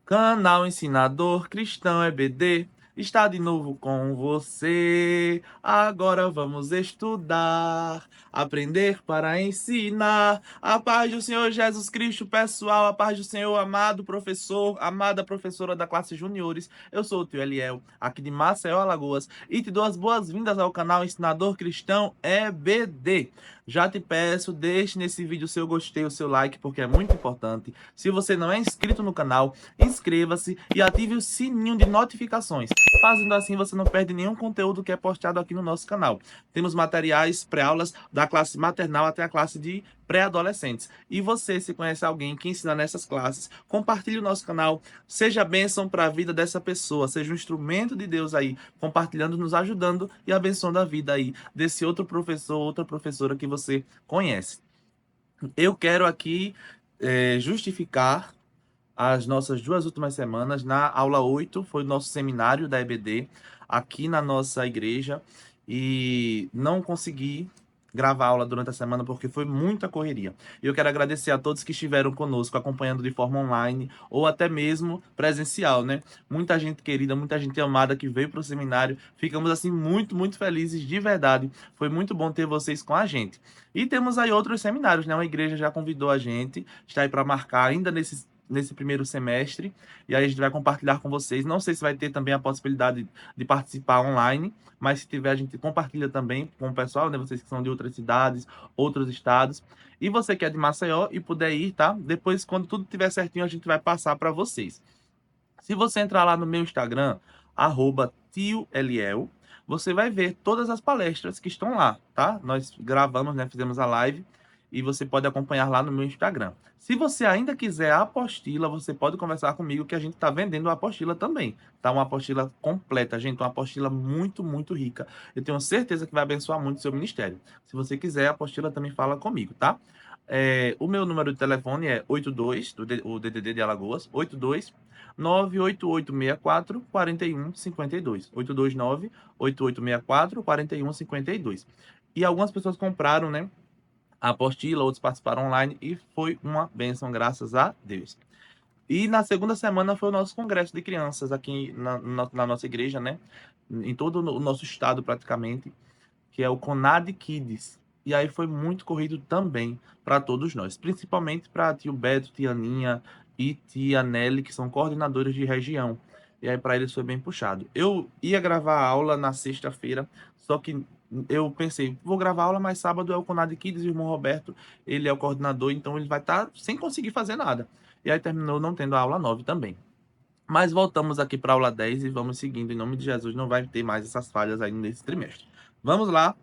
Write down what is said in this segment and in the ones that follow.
Canal Ensinador Cristão EBD está de novo com você. Agora vamos estudar, aprender para ensinar. A paz do Senhor Jesus Cristo, pessoal. A paz do Senhor, amado professor, amada professora da classe Juniores. Eu sou o tio Eliel, aqui de Maceió, Alagoas, e te dou as boas-vindas ao canal Ensinador Cristão EBD. Já te peço, deixe nesse vídeo o seu gostei, o seu like, porque é muito importante. Se você não é inscrito no canal, inscreva-se e ative o sininho de notificações. Fazendo assim, você não perde nenhum conteúdo que é postado aqui no nosso canal. Temos materiais pré-aulas da classe maternal até a classe de pré-adolescentes. E você, se conhece alguém que ensina nessas classes, compartilhe o nosso canal, seja bênção para a vida dessa pessoa, seja um instrumento de Deus aí, compartilhando, nos ajudando e abençoando a vida aí desse outro professor, outra professora que você conhece. Eu quero aqui justificar as nossas 2 últimas semanas. Na aula 8 foi o nosso seminário da EBD aqui na nossa igreja e não consegui gravar a aula durante a semana porque foi muita correria. E eu quero agradecer a todos que estiveram conosco, acompanhando de forma online ou até mesmo presencial, né? Muita gente querida, muita gente amada que veio para o seminário. Ficamos assim muito felizes de verdade. Foi muito bom ter vocês com a gente. E temos aí outros seminários, né? Uma igreja já convidou a gente, está aí para marcar ainda nesse primeiro semestre, e aí a gente vai compartilhar com vocês. Não sei se vai ter também a possibilidade de participar online, mas se tiver, a gente compartilha também com o pessoal, né? Vocês que são de outras cidades, outros estados. E você que é de Maceió e puder ir, tá? Depois, quando tudo estiver certinho, a gente vai passar para vocês. Se você entrar lá no meu Instagram, @tioeliel, você vai ver todas as palestras que estão lá, tá? Nós gravamos, né? Fizemos a live e você pode acompanhar lá no meu Instagram. Se você ainda quiser a apostila, você pode conversar comigo que a gente está vendendo a apostila também, tá? Uma apostila completa, gente, uma apostila muito rica. Eu tenho certeza que vai abençoar muito o seu ministério. Se você quiser a apostila, também fala comigo, tá? O meu número de telefone é 82, o DDD de Alagoas, 82 98864 4152. 829 8864 4152. E algumas pessoas compraram, né, a apostila, outros participaram online e foi uma bênção, graças a Deus. E na segunda semana foi o nosso congresso de crianças aqui na nossa igreja, né? Em todo o nosso estado praticamente, que é o Conad Kids. E aí foi muito corrido também para todos nós, principalmente para tio Beto, tia Aninha e tia Nelly, que são coordenadores de região. E aí para eles foi bem puxado. Eu ia gravar a aula na sexta-feira, só que eu pensei, vou gravar a aula, mas sábado é o Conad Kids e o irmão Roberto, ele é o coordenador, então ele vai estar sem conseguir fazer nada. E aí terminou não tendo a aula 9 também. Mas voltamos aqui para a aula 10 e vamos seguindo. Em nome de Jesus, não vai ter mais essas falhas aí nesse trimestre. Vamos lá,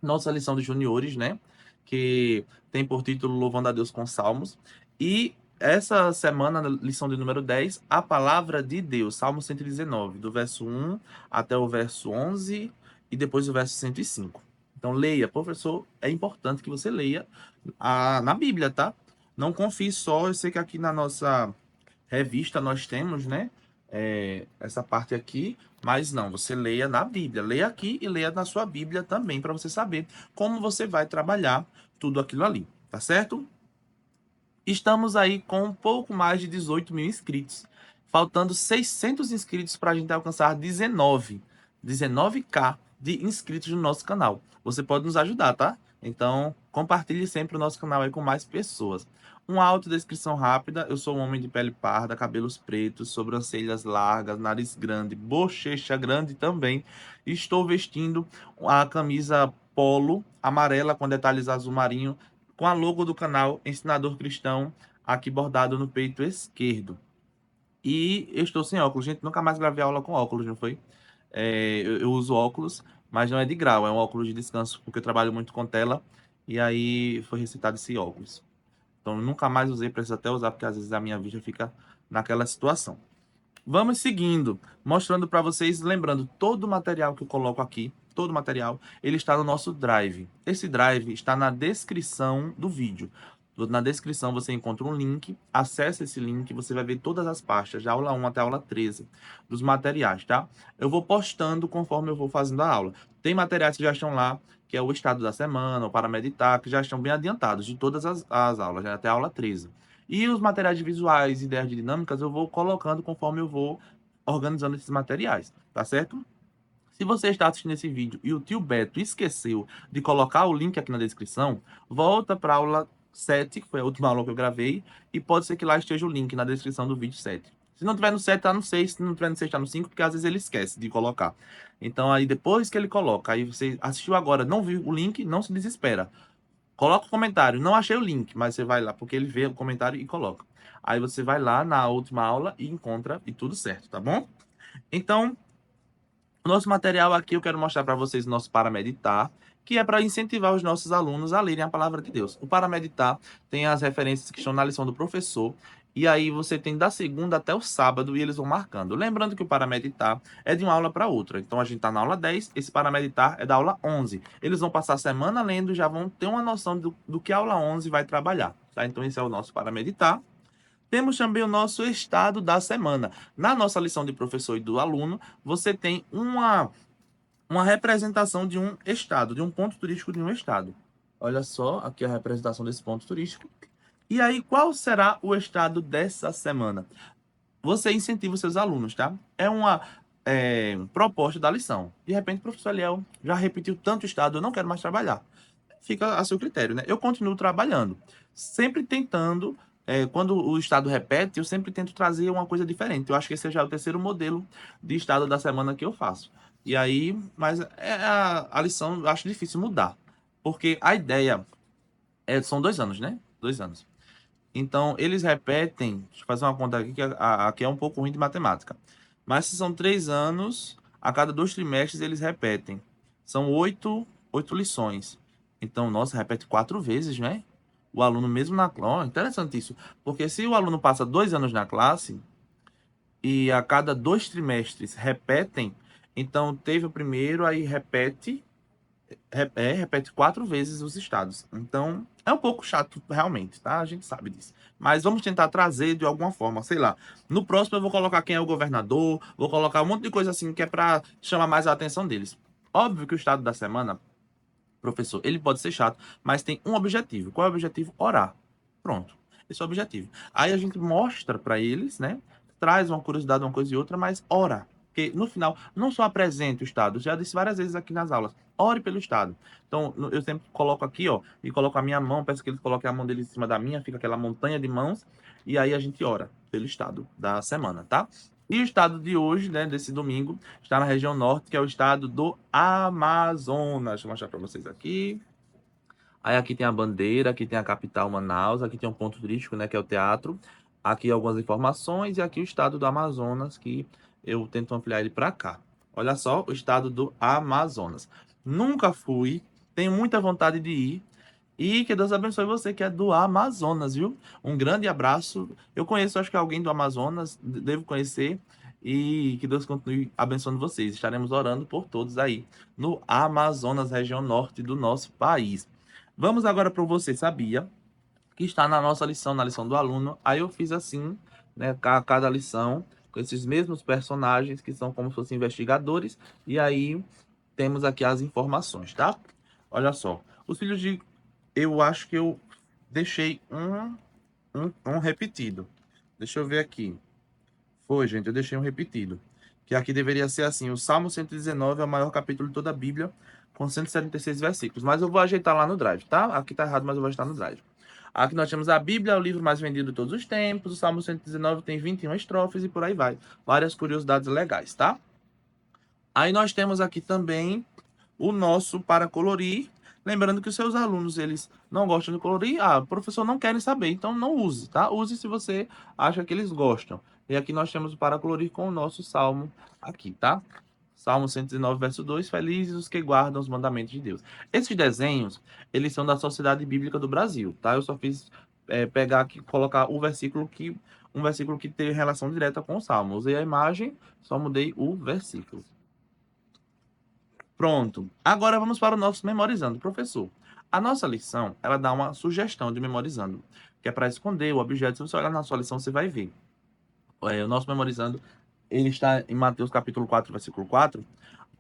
nossa lição de juniores, né? Que tem por título Louvando a Deus com Salmos. E essa semana, na lição de número 10, a palavra de Deus, Salmo 119, do verso 1 até o verso 11 e depois o verso 105. Então, leia, professor, é importante que você leia na Bíblia, tá? Não confie só, eu sei que aqui na nossa revista nós temos, né? Essa parte aqui, mas não, você leia na Bíblia, leia aqui e leia na sua Bíblia também, para você saber como você vai trabalhar tudo aquilo ali, tá certo? Estamos aí com um pouco mais de 18 mil inscritos, faltando 600 inscritos para a gente alcançar 19k de inscritos no nosso canal. Você pode nos ajudar, tá? Então, compartilhe sempre o nosso canal aí com mais pessoas. Uma autodescrição rápida: eu sou um homem de pele parda, cabelos pretos, sobrancelhas largas, nariz grande, bochecha grande também. Estou vestindo a camisa polo amarela com detalhes azul marinho, com a logo do canal Ensinador Cristão aqui bordado no peito esquerdo. E eu estou sem óculos, gente. Nunca mais gravei aula com óculos, não foi? Eu uso óculos, mas não é de grau, é um óculos de descanso, porque eu trabalho muito com tela. E aí foi recitado esse óculos. Então, eu nunca mais usei, preciso até usar, porque às vezes a minha vista fica naquela situação. Vamos seguindo, mostrando para vocês, lembrando, todo o material que eu coloco aqui, todo o material, ele está no nosso Drive. Esse Drive está na descrição do vídeo. Na descrição você encontra um link, acesse esse link, você vai ver todas as pastas, da aula 1 até a aula 13, dos materiais, tá? Eu vou postando conforme eu vou fazendo a aula. Tem materiais que já estão lá, que é o estado da semana, o para meditar, que já estão bem adiantados de todas as aulas, né, até a aula 13. E os materiais visuais, ideias de dinâmicas, eu vou colocando conforme eu vou organizando esses materiais, tá certo? Se você está assistindo esse vídeo e o tio Beto esqueceu de colocar o link aqui na descrição, volta para a aula 7, que foi a última aula que eu gravei, e pode ser que lá esteja o link na descrição do vídeo 7. Se não tiver no 7, tá no 6, se não tiver no 6, tá no 5, porque às vezes ele esquece de colocar. Então aí depois que ele coloca, aí você assistiu agora, não viu o link, não se desespera. Coloca o comentário, não achei o link, mas você vai lá, porque ele vê o comentário e coloca. Aí você vai lá na última aula e encontra e tudo certo, tá bom? Então, o nosso material aqui eu quero mostrar para vocês o nosso Parameditar, que é para incentivar os nossos alunos a lerem a palavra de Deus. O Parameditar tem as referências que estão na lição do professor, e aí você tem da segunda até o sábado e eles vão marcando. Lembrando que o Parameditar é de uma aula para outra. Então a gente está na aula 10, esse Parameditar é da aula 11. Eles vão passar a semana lendo e já vão ter uma noção do que a aula 11 vai trabalhar. Tá? Então esse é o nosso Parameditar. Temos também o nosso estado da semana. Na nossa lição de professor e do aluno, você tem uma representação de um estado, de um ponto turístico de um estado. Olha só, aqui a representação desse ponto turístico. E aí, qual será o estado dessa semana? Você incentiva os seus alunos, tá? É uma proposta da lição. De repente, o professor Eliel já repetiu tanto estado, eu não quero mais trabalhar. Fica a seu critério, né? Eu continuo trabalhando, sempre tentando, quando o estado repete, eu sempre tento trazer uma coisa diferente. Eu acho que esse já é o terceiro modelo de estado da semana que eu faço. E aí, mas a lição eu acho difícil mudar, porque a ideia são 2 anos, né? 2 anos. Então, eles repetem, deixa eu fazer uma conta aqui, que aqui é um pouco ruim de matemática. Mas se são 3 anos, a cada 2 trimestres eles repetem. São oito lições. Então, nossa, repete 4 vezes, né? O aluno mesmo na classe. Interessante isso. Porque se o aluno passa 2 anos na classe e a cada 2 trimestres repetem, então teve o primeiro, aí repete 4 vezes os estados. Então, é um pouco chato, realmente, tá? A gente sabe disso. Mas vamos tentar trazer de alguma forma, sei lá. No próximo eu vou colocar quem é o governador, vou colocar um monte de coisa assim que é para chamar mais a atenção deles. Óbvio que o estado da semana, professor, ele pode ser chato, mas tem um objetivo. Qual é o objetivo? Orar. Pronto. Esse é o objetivo. Aí a gente mostra para eles, né? Traz uma curiosidade, uma coisa e outra, mas ora. Porque no final, não só apresente o Estado, já disse várias vezes aqui nas aulas, ore pelo Estado. Então, eu sempre coloco aqui, ó, e coloco a minha mão, peço que eles coloquem a mão deles em cima da minha, fica aquela montanha de mãos, e aí a gente ora pelo Estado da semana, tá? E o estado de hoje, né, desse domingo, está na região norte, que é o estado do Amazonas. Deixa eu mostrar para vocês aqui. Aí aqui tem a bandeira, aqui tem a capital Manaus, aqui tem um ponto turístico, né, que é o teatro. Aqui algumas informações e aqui o estado do Amazonas, que eu tento ampliar ele para cá. Olha só, o estado do Amazonas. Nunca fui, tenho muita vontade de ir. E que Deus abençoe você que é do Amazonas, viu? Um grande abraço. Eu conheço, acho que alguém do Amazonas, devo conhecer. E que Deus continue abençoando vocês. Estaremos orando por todos aí no Amazonas, região norte do nosso país. Vamos agora para o Você Sabia, que está na nossa lição, na lição do aluno. Aí eu fiz assim, né, cada lição, com esses mesmos personagens que são como se fossem investigadores. E aí temos aqui as informações, tá? Olha só. Os filhos de. Eu acho que eu deixei um repetido. Deixa eu ver aqui. Foi, gente, eu deixei um repetido. Que aqui deveria ser assim: o Salmo 119 é o maior capítulo de toda a Bíblia, com 176 versículos. Mas eu vou ajeitar lá no Drive, tá? Aqui tá errado, mas eu vou ajeitar no Drive. Aqui nós temos a Bíblia, o livro mais vendido de todos os tempos. O Salmo 119 tem 21 estrofes e por aí vai. Várias curiosidades legais, tá? Aí nós temos aqui também o nosso para colorir. Lembrando que os seus alunos, eles não gostam de colorir, o professor não querem saber, então não use, tá? Use se você acha que eles gostam. E aqui nós temos o para colorir com o nosso salmo aqui, tá? Salmo 119, verso 2, felizes os que guardam os mandamentos de Deus. Esses desenhos, eles são da Sociedade Bíblica do Brasil, tá? Eu só fiz pegar aqui, colocar um versículo que tem relação direta com o Salmo. Usei a imagem, só mudei o versículo. Pronto. Agora vamos para o nosso memorizando. Professor, a nossa lição, ela dá uma sugestão de memorizando, que é para esconder o objeto. Se você olhar na sua lição, você vai ver. O nosso memorizando, ele está em Mateus capítulo 4, versículo 4.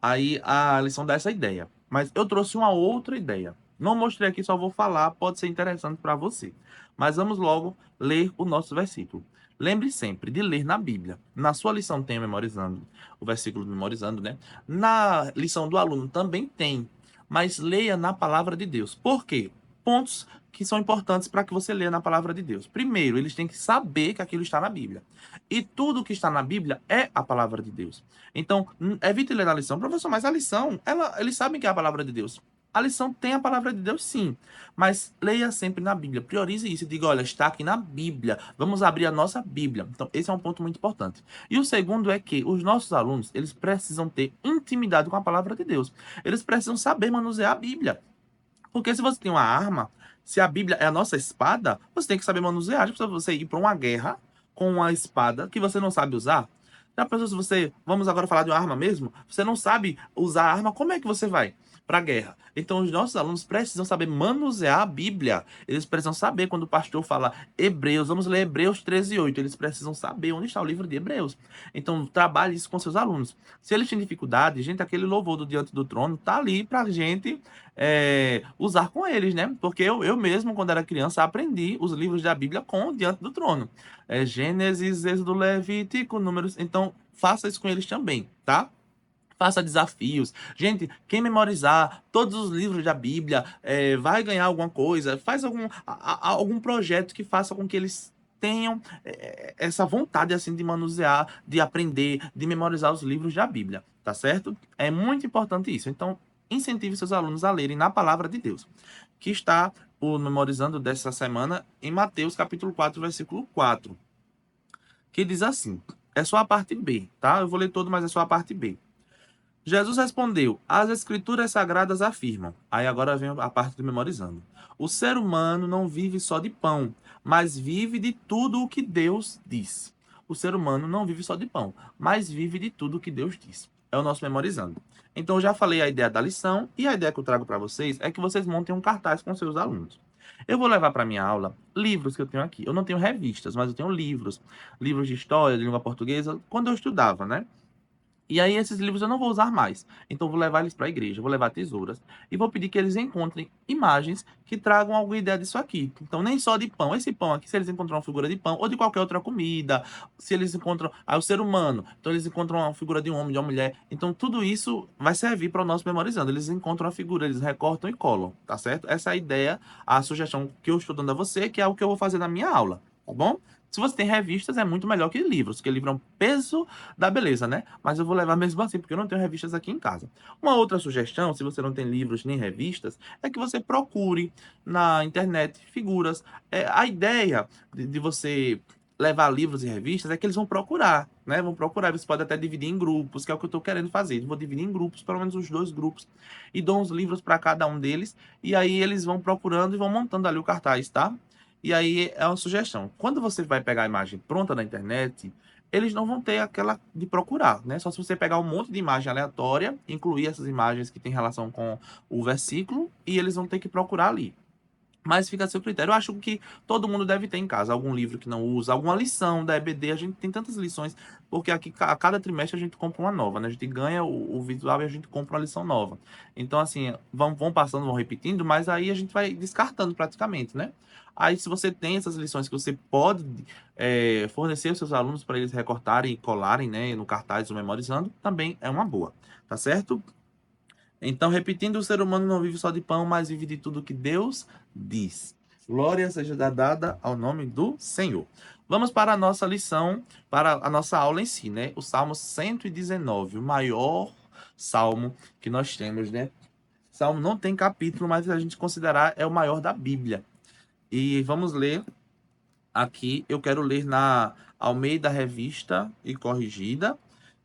Aí a lição dá essa ideia. Mas eu trouxe uma outra ideia. Não mostrei aqui, só vou falar, pode ser interessante para você. Mas vamos logo ler o nosso versículo. Lembre sempre de ler na Bíblia. Na sua lição tem memorizando, o versículo memorizando, né? Na lição do aluno também tem, mas leia na palavra de Deus. Por quê? Pontos que são importantes para que você leia na palavra de Deus. Primeiro, eles têm que saber que aquilo está na Bíblia. E tudo que está na Bíblia é a palavra de Deus. Então, evite ler na lição. Professor, mas a lição, eles sabem que é a palavra de Deus. A lição tem a palavra de Deus, sim, mas leia sempre na Bíblia. Priorize isso e diga, olha, está aqui na Bíblia. Vamos abrir a nossa Bíblia. Então, esse é um ponto muito importante. E o segundo é que os nossos alunos, eles precisam ter intimidade com a palavra de Deus. Eles precisam saber manusear a Bíblia. Porque se você tem uma arma, se a Bíblia é a nossa espada, você tem que saber manusear. Já você ir para uma guerra com uma espada que você não sabe usar? Já pensou se você, vamos agora falar de uma arma mesmo, você não sabe usar a arma, como é que você vai para a guerra? Então os nossos alunos precisam saber manusear a Bíblia. Eles precisam saber quando o pastor fala Hebreus, vamos ler Hebreus 13:8. Eles precisam saber onde está o livro de Hebreus. Então trabalhe isso com seus alunos. Se eles têm dificuldade, gente, aquele louvor do Diante do Trono tá ali para a gente usar com eles, né? Porque eu mesmo, quando era criança, aprendi os livros da Bíblia com o Diante do Trono. Gênesis, Êxodo, Levítico, Números. Então, faça isso com eles também, tá? Faça desafios. Gente, quem memorizar todos os livros da Bíblia vai ganhar alguma coisa. Faz algum projeto que faça com que eles tenham essa vontade assim de manusear, de aprender, de memorizar os livros da Bíblia, tá certo? É muito importante isso. Então, incentive seus alunos a lerem na palavra de Deus, que está o memorizando dessa semana em Mateus capítulo 4, versículo 4, que diz assim: é só a parte B, tá? Eu vou ler todo, mas é só a parte B. Jesus respondeu: as escrituras sagradas afirmam. Aí agora vem a parte do memorizando. O ser humano não vive só de pão, mas vive de tudo o que Deus diz. O ser humano não vive só de pão, mas vive de tudo o que Deus diz. É o nosso memorizando. Então, eu já falei a ideia da lição e a ideia que eu trago para vocês é que vocês montem um cartaz com seus alunos. Eu vou levar para minha aula livros que eu tenho aqui. Eu não tenho revistas, mas eu tenho livros. Livros de história, de língua portuguesa, quando eu estudava, né? E aí esses livros eu não vou usar mais. Então eu vou levar eles para a igreja, vou levar tesouras e vou pedir que eles encontrem imagens que tragam alguma ideia disso aqui. Então nem só de pão. Esse pão aqui, se eles encontram uma figura de pão ou de qualquer outra comida, se eles encontram o ser humano, então eles encontram uma figura de um homem, de uma mulher. Então tudo isso vai servir para o nosso memorizando. Eles encontram a figura, eles recortam e colam, tá certo? Essa é a ideia, a sugestão que eu estou dando a você, que é o que eu vou fazer na minha aula, tá bom? Se você tem revistas, é muito melhor que livros, porque livro é um peso da beleza, né? Mas eu vou levar mesmo assim, porque eu não tenho revistas aqui em casa. Uma outra sugestão, se você não tem livros nem revistas, é que você procure na internet figuras. A ideia de você levar livros e revistas é que eles vão procurar, né? Vão procurar. Você pode até dividir em grupos, que é o que eu estou querendo fazer. Eu vou dividir em grupos, pelo menos os 2 grupos, e dou uns livros para cada um deles, e aí eles vão procurando e vão montando ali o cartaz, tá? E aí é uma sugestão. Quando você vai pegar a imagem pronta na internet, eles não vão ter aquela de procurar, né? Só se você pegar um monte de imagem aleatória, incluir essas imagens que têm relação com o versículo, e eles vão ter que procurar ali. Mas fica a seu critério. Eu acho que todo mundo deve ter em casa algum livro que não usa, alguma lição da EBD. A gente tem tantas lições, porque aqui a cada trimestre a gente compra uma nova, né? A gente ganha o visual e a gente compra uma lição nova. Então, assim, vão passando, vão repetindo, mas aí a gente vai descartando praticamente, né? Aí, se você tem essas lições que você pode fornecer aos seus alunos para eles recortarem e colarem, né, no cartaz ou memorizando, também é uma boa, tá certo? Então, repetindo, o ser humano não vive só de pão, mas vive de tudo que Deus diz. Glória seja dada ao nome do Senhor. Vamos para a nossa lição, para a nossa aula em si, né? O Salmo 119, o maior salmo que nós temos, né? Salmo não tem capítulo, mas a gente considerar é o maior da Bíblia. E vamos ler aqui. Eu quero ler na Almeida Revista e Corrigida.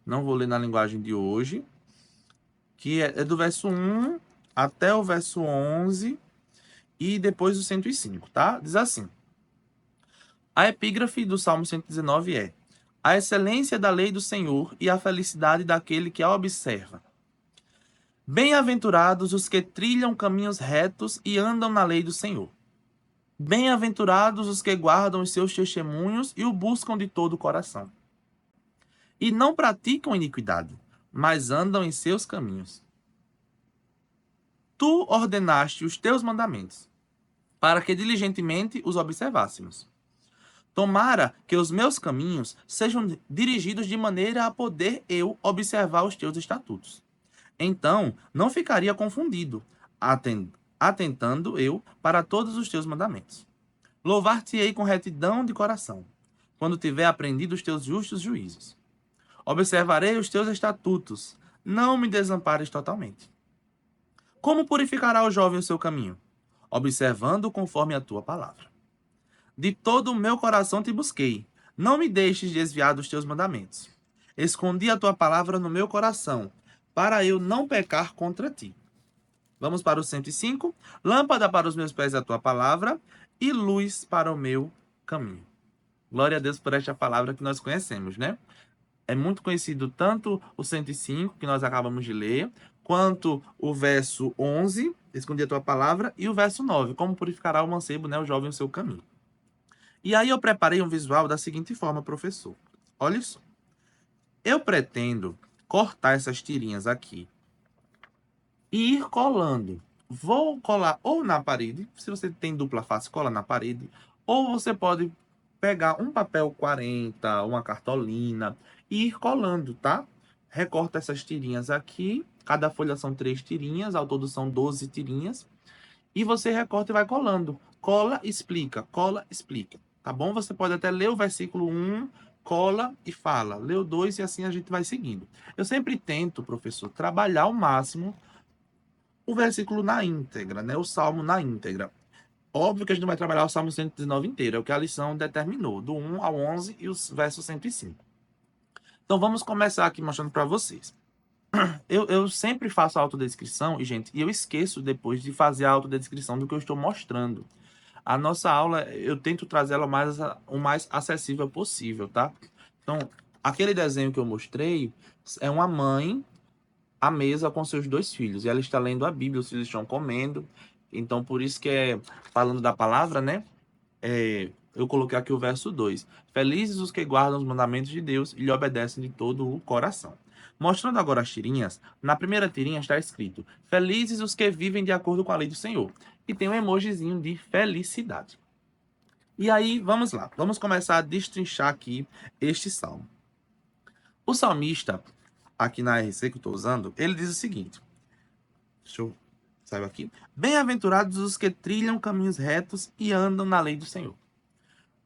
Não vou ler na linguagem de hoje, que é do verso 1 até o verso 11 e depois o 105, tá? Diz assim: a epígrafe do Salmo 119 é: a excelência da lei do Senhor e a felicidade daquele que a observa. Bem-aventurados os que trilham caminhos retos e andam na lei do Senhor. Bem-aventurados os que guardam os seus testemunhos e o buscam de todo o coração. E não praticam iniquidade, mas andam em seus caminhos. tu ordenaste os teus mandamentos, para que diligentemente os observássemos. Tomara que os meus caminhos sejam dirigidos de maneira a poder eu observar os teus estatutos. Então, não ficaria confundido, atentando eu para todos os teus mandamentos. Louvar-te-ei com retidão de coração, quando tiver aprendido os teus justos juízos. Observarei os teus estatutos, não me desampares totalmente. Como purificará o jovem o seu caminho? Observando conforme a tua palavra. De todo o meu coração te busquei, não me deixes desviar dos teus mandamentos. Escondi a tua palavra no meu coração, para eu não pecar contra ti. Vamos para o 105. Lâmpada para os meus pés é a tua palavra e luz para o meu caminho. Glória a Deus por esta palavra que nós conhecemos, né? É muito conhecido tanto o 105, que nós acabamos de ler, quanto o verso 11, escondi a tua palavra, e o verso 9, como purificará o mancebo, né, o jovem, o seu caminho. E aí eu preparei um visual da seguinte forma, professor. Olha só. Eu pretendo cortar essas tirinhas aqui e ir colando. Vou colar ou na parede, se você tem dupla face, cola na parede, ou você pode pegar um papel 40, uma cartolina e ir colando, tá? Recorta essas tirinhas aqui, cada folha são 3 tirinhas, ao todo são 12 tirinhas, e você recorta e vai colando. Cola, explica, tá bom? Você pode até ler o versículo 1, cola e fala. Lê o 2 e assim a gente vai seguindo. Eu sempre tento, professor, trabalhar ao máximo o versículo na íntegra, né? O salmo na íntegra. Óbvio que a gente não vai trabalhar o Salmo 119 inteiro, é o que a lição determinou, do 1 ao 11 e os versos 105. Então vamos começar aqui mostrando para vocês. Eu sempre faço a autodescrição, e gente, eu esqueço depois de fazer a autodescrição do que eu estou mostrando. A nossa aula, eu tento trazer ela o mais acessível possível, tá? Então, aquele desenho que eu mostrei é uma mãe à mesa com seus 2 filhos, e ela está lendo a Bíblia, os filhos estão comendo. Então, por isso que falando da palavra, né? Eu coloquei aqui o verso 2. Felizes os que guardam os mandamentos de Deus e lhe obedecem de todo o coração. Mostrando agora as tirinhas, na primeira tirinha está escrito: Felizes os que vivem de acordo com a lei do Senhor. E tem um emojizinho de felicidade. E aí, vamos lá. Vamos começar a destrinchar aqui este salmo. O salmista, aqui na RC que eu estou usando, ele diz o seguinte. Deixa eu sair aqui. Bem-aventurados os que trilham caminhos retos e andam na lei do Senhor.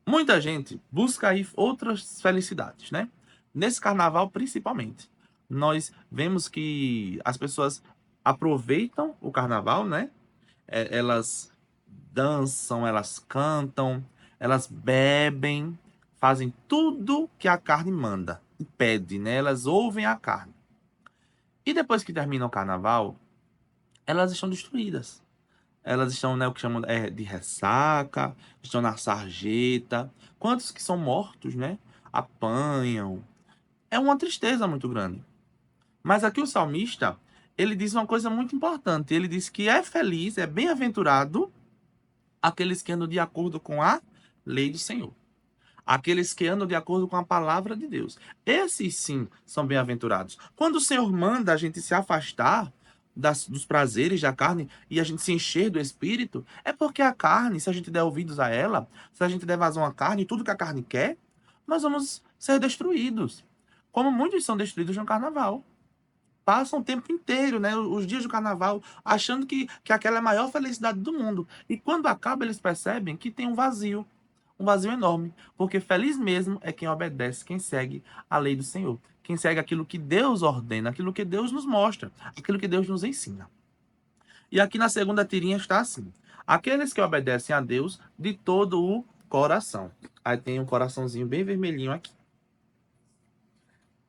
Muita gente busca aí outras felicidades, né? Nesse carnaval, principalmente. Nós vemos que as pessoas aproveitam o carnaval, né? Elas dançam, elas cantam, elas bebem, fazem tudo que a carne manda e pede, né? Elas ouvem a carne. E depois que termina o carnaval, elas estão destruídas. Elas estão, né, o que chamam de ressaca, estão na sarjeta. Quantos que são mortos, né? Apanham. É uma tristeza muito grande. Mas aqui o salmista, ele diz uma coisa muito importante. Ele diz que é feliz, é bem-aventurado aqueles que andam de acordo com a lei do Senhor. Aqueles que andam de acordo com a palavra de Deus. Esses sim são bem-aventurados. Quando o Senhor manda a gente se afastar dos prazeres da carne e a gente se encher do Espírito, é porque a carne, se a gente der ouvidos a ela, se a gente der vazão à carne, tudo que a carne quer, nós vamos ser destruídos. Como muitos são destruídos no carnaval. Passam o tempo inteiro, né, os dias do carnaval, achando que aquela é a maior felicidade do mundo. E quando acaba, eles percebem que tem um vazio enorme, porque feliz mesmo é quem obedece, quem segue a lei do Senhor, quem segue aquilo que Deus ordena, aquilo que Deus nos mostra, aquilo que Deus nos ensina. E aqui na segunda tirinha está assim: aqueles que obedecem a Deus de todo o coração. Aí tem um coraçãozinho bem vermelhinho aqui.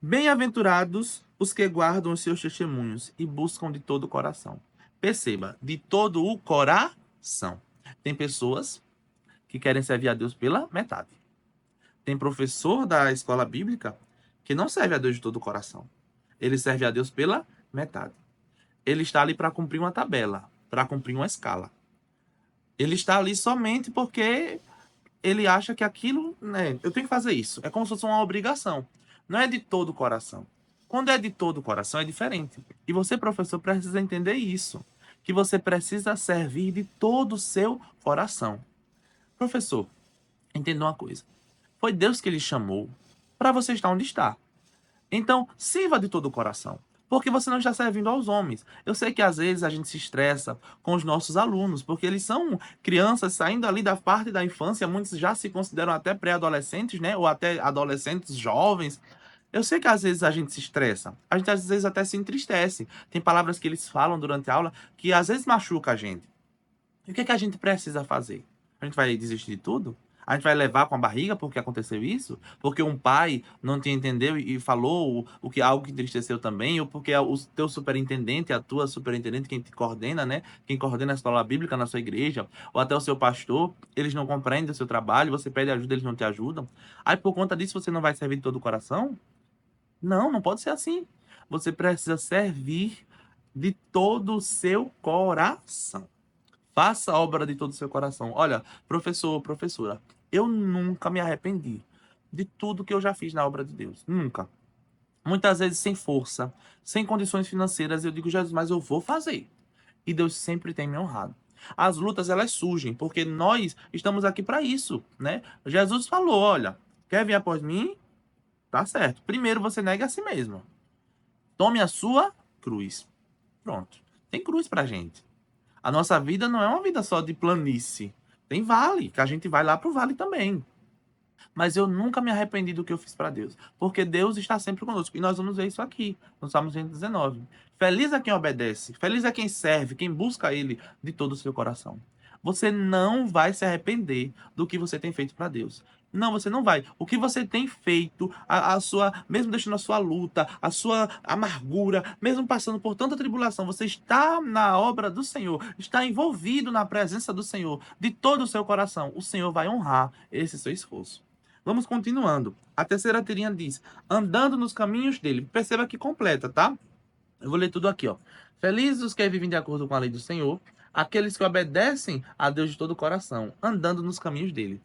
Bem-aventurados os que guardam os seus testemunhos e buscam de todo o coração. Perceba, de todo o coração. Tem pessoas que querem servir a Deus pela metade. Tem professor da escola bíblica que não serve a Deus de todo o coração. Ele serve a Deus pela metade. Ele está ali para cumprir uma tabela, para cumprir uma escala. Ele está ali somente porque ele acha que aquilo, né, eu tenho que fazer isso. É como se fosse uma obrigação. Não é de todo o coração. Quando é de todo o coração é diferente. E você, professor, precisa entender isso. que você precisa servir de todo o seu coração. Professor, entenda uma coisa. Foi Deus que lhe chamou para você estar onde está. Então, sirva de todo o coração, porque você não está servindo aos homens. Eu sei que às vezes a gente se estressa com os nossos alunos, porque eles são crianças saindo ali da parte da infância, muitos já se consideram até pré-adolescentes, né? Ou até adolescentes jovens. Eu sei que às vezes a gente se estressa, a gente às vezes até se entristece. Tem palavras que eles falam durante a aula que às vezes machuca a gente. E o que é que a gente precisa fazer? A gente vai desistir de tudo? A gente vai levar com a barriga porque aconteceu isso? Porque um pai não te entendeu e falou o que algo que entristeceu também? Ou porque o teu superintendente, a tua superintendente, quem te coordena, né? Quem coordena a escola bíblica na sua igreja, ou até o seu pastor, eles não compreendem o seu trabalho, você pede ajuda, eles não te ajudam. Aí por conta disso você não vai servir de todo o coração? Não, não pode ser assim. Você precisa servir de todo o seu coração. Faça a obra de todo o seu coração. Olha, professor, professora, eu nunca me arrependi de tudo que eu já fiz na obra de Deus. Nunca. Muitas vezes sem força, sem condições financeiras, eu digo, Jesus, mas eu vou fazer. E Deus sempre tem me honrado. As lutas, elas surgem, porque nós estamos aqui para isso, né? Jesus falou, olha, quer vir após mim? Tá certo. Primeiro você nega a si mesmo. Tome a sua cruz. Pronto. Tem cruz pra gente. A nossa vida não é uma vida só de planície. Tem vale, que a gente vai lá pro vale também. Mas eu nunca me arrependi do que eu fiz para Deus, porque Deus está sempre conosco. E nós vamos ver isso aqui, no Salmo 119. Feliz é quem obedece, feliz é quem serve, quem busca Ele de todo o seu coração. Você não vai se arrepender do que você tem feito para Deus. Não, você não vai. O que você tem feito, a sua, mesmo deixando a sua luta, a sua amargura, mesmo passando por tanta tribulação, você está na obra do Senhor, está envolvido na presença do Senhor, de todo o seu coração. O Senhor vai honrar esse seu esforço. Vamos continuando. A terceira tirinha diz: andando nos caminhos dele. Perceba que completa, tá? Eu vou ler tudo aqui, ó. Felizes os que vivem de acordo com a lei do Senhor, aqueles que obedecem a Deus de todo o coração, andando nos caminhos dele.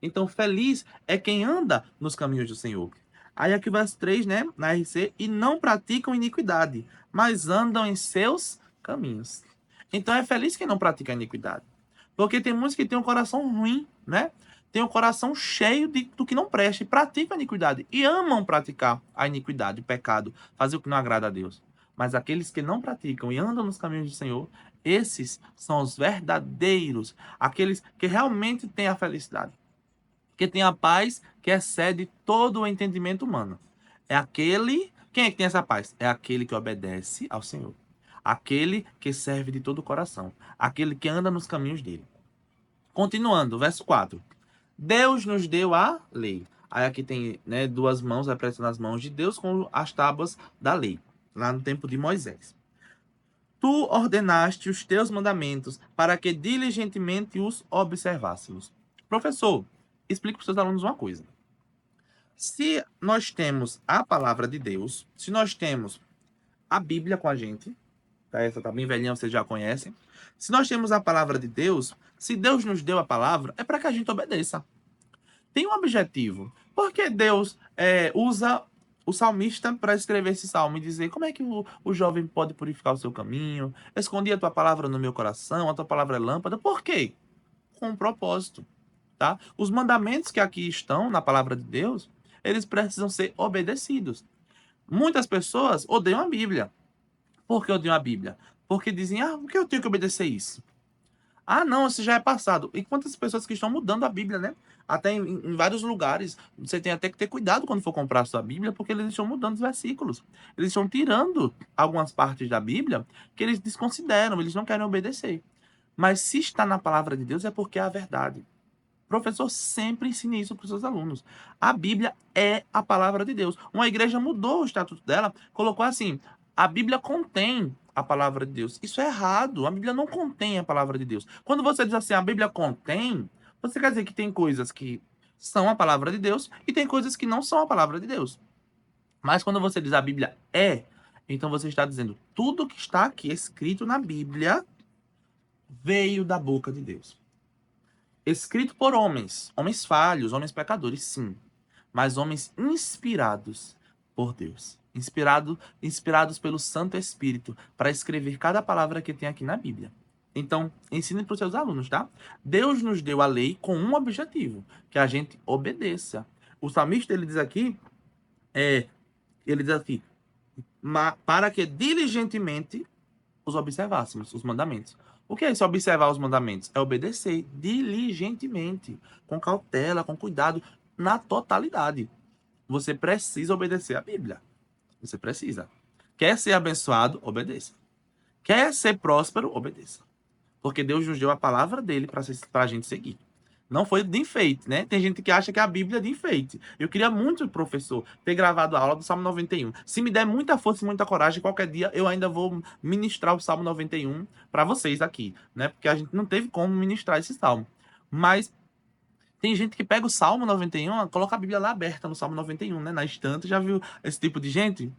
Então, feliz é quem anda nos caminhos do Senhor. Aí aqui o verso 3, né, na RC, e não praticam iniquidade, mas andam em seus caminhos. Então é feliz quem não pratica iniquidade. Porque tem muitos que têm um coração ruim, né? Tem um coração cheio do que não presta e praticam a iniquidade. E amam praticar a iniquidade, o pecado, fazer o que não agrada a Deus. Mas aqueles que não praticam e andam nos caminhos do Senhor, esses são os verdadeiros, aqueles que realmente têm a felicidade, que têm a paz que excede todo o entendimento humano. É aquele, quem é que tem essa paz? É aquele que obedece ao Senhor, aquele que serve de todo o coração, aquele que anda nos caminhos dele. Continuando, verso 4. Deus nos deu a lei. Aí aqui tem, né, duas mãos representando as mãos de Deus com as tábuas da lei, lá no tempo de Moisés. Tu ordenaste os teus mandamentos para que diligentemente os observássemos. Professor, explique para os seus alunos uma coisa. Se nós temos a palavra de Deus, se nós temos a Bíblia com a gente, tá? Essa tá bem velhinha, vocês já conhecem. Se nós temos a palavra de Deus, se Deus nos deu a palavra, é para que a gente obedeça. Tem um objetivo. Porque Deus usa o salmista para escrever esse salmo e dizer como é que o jovem pode purificar o seu caminho, escondi a tua palavra no meu coração, a tua palavra é lâmpada. Por quê? Com um propósito, tá? Os mandamentos que aqui estão na palavra de Deus, eles precisam ser obedecidos. Muitas pessoas odeiam a Bíblia. Por que odeiam a Bíblia? Porque dizem, por que eu tenho que obedecer isso? Ah, não, isso já é passado. E quantas pessoas que estão mudando a Bíblia, né? Até em vários lugares. Você tem até que ter cuidado quando for comprar a sua Bíblia, porque eles estão mudando os versículos. Eles estão tirando algumas partes da Bíblia que eles desconsideram, eles não querem obedecer. Mas se está na palavra de Deus é porque é a verdade. O professor sempre ensina isso para os seus alunos. A Bíblia é a palavra de Deus. Uma igreja mudou o estatuto dela, colocou assim: a Bíblia contém a palavra de Deus. Isso é errado. A Bíblia não contém a palavra de Deus. Quando você diz assim, a Bíblia contém, você quer dizer que tem coisas que são a palavra de Deus e tem coisas que não são a palavra de Deus. Mas quando você diz a Bíblia é, então você está dizendo tudo que está aqui escrito na Bíblia veio da boca de Deus. Escrito por homens, homens falhos, homens pecadores, sim, mas homens inspirados por Deus. inspirados pelo Santo Espírito para escrever cada palavra que tem aqui na Bíblia. Então, ensine para os seus alunos, tá? Deus nos deu a lei com um objetivo, que a gente obedeça. O salmista, ele diz aqui, para que diligentemente os observássemos, os mandamentos. O que é isso, observar os mandamentos? É obedecer diligentemente, com cautela, com cuidado, na totalidade. Você precisa obedecer a Bíblia. Você precisa. Quer ser abençoado? Obedeça. Quer ser próspero? Obedeça. Porque Deus nos deu a palavra dele para a gente seguir. Não foi de enfeite, né? Tem gente que acha que a Bíblia é de enfeite. Eu queria muito, professor, ter gravado a aula do Salmo 91. Se me der muita força e muita coragem, qualquer dia eu ainda vou ministrar o Salmo 91 para vocês aqui, né? Porque a gente não teve como ministrar esse salmo. Mas tem gente que pega o Salmo 91, coloca a Bíblia lá aberta no Salmo 91, né? Na estante. Já viu esse tipo de gente?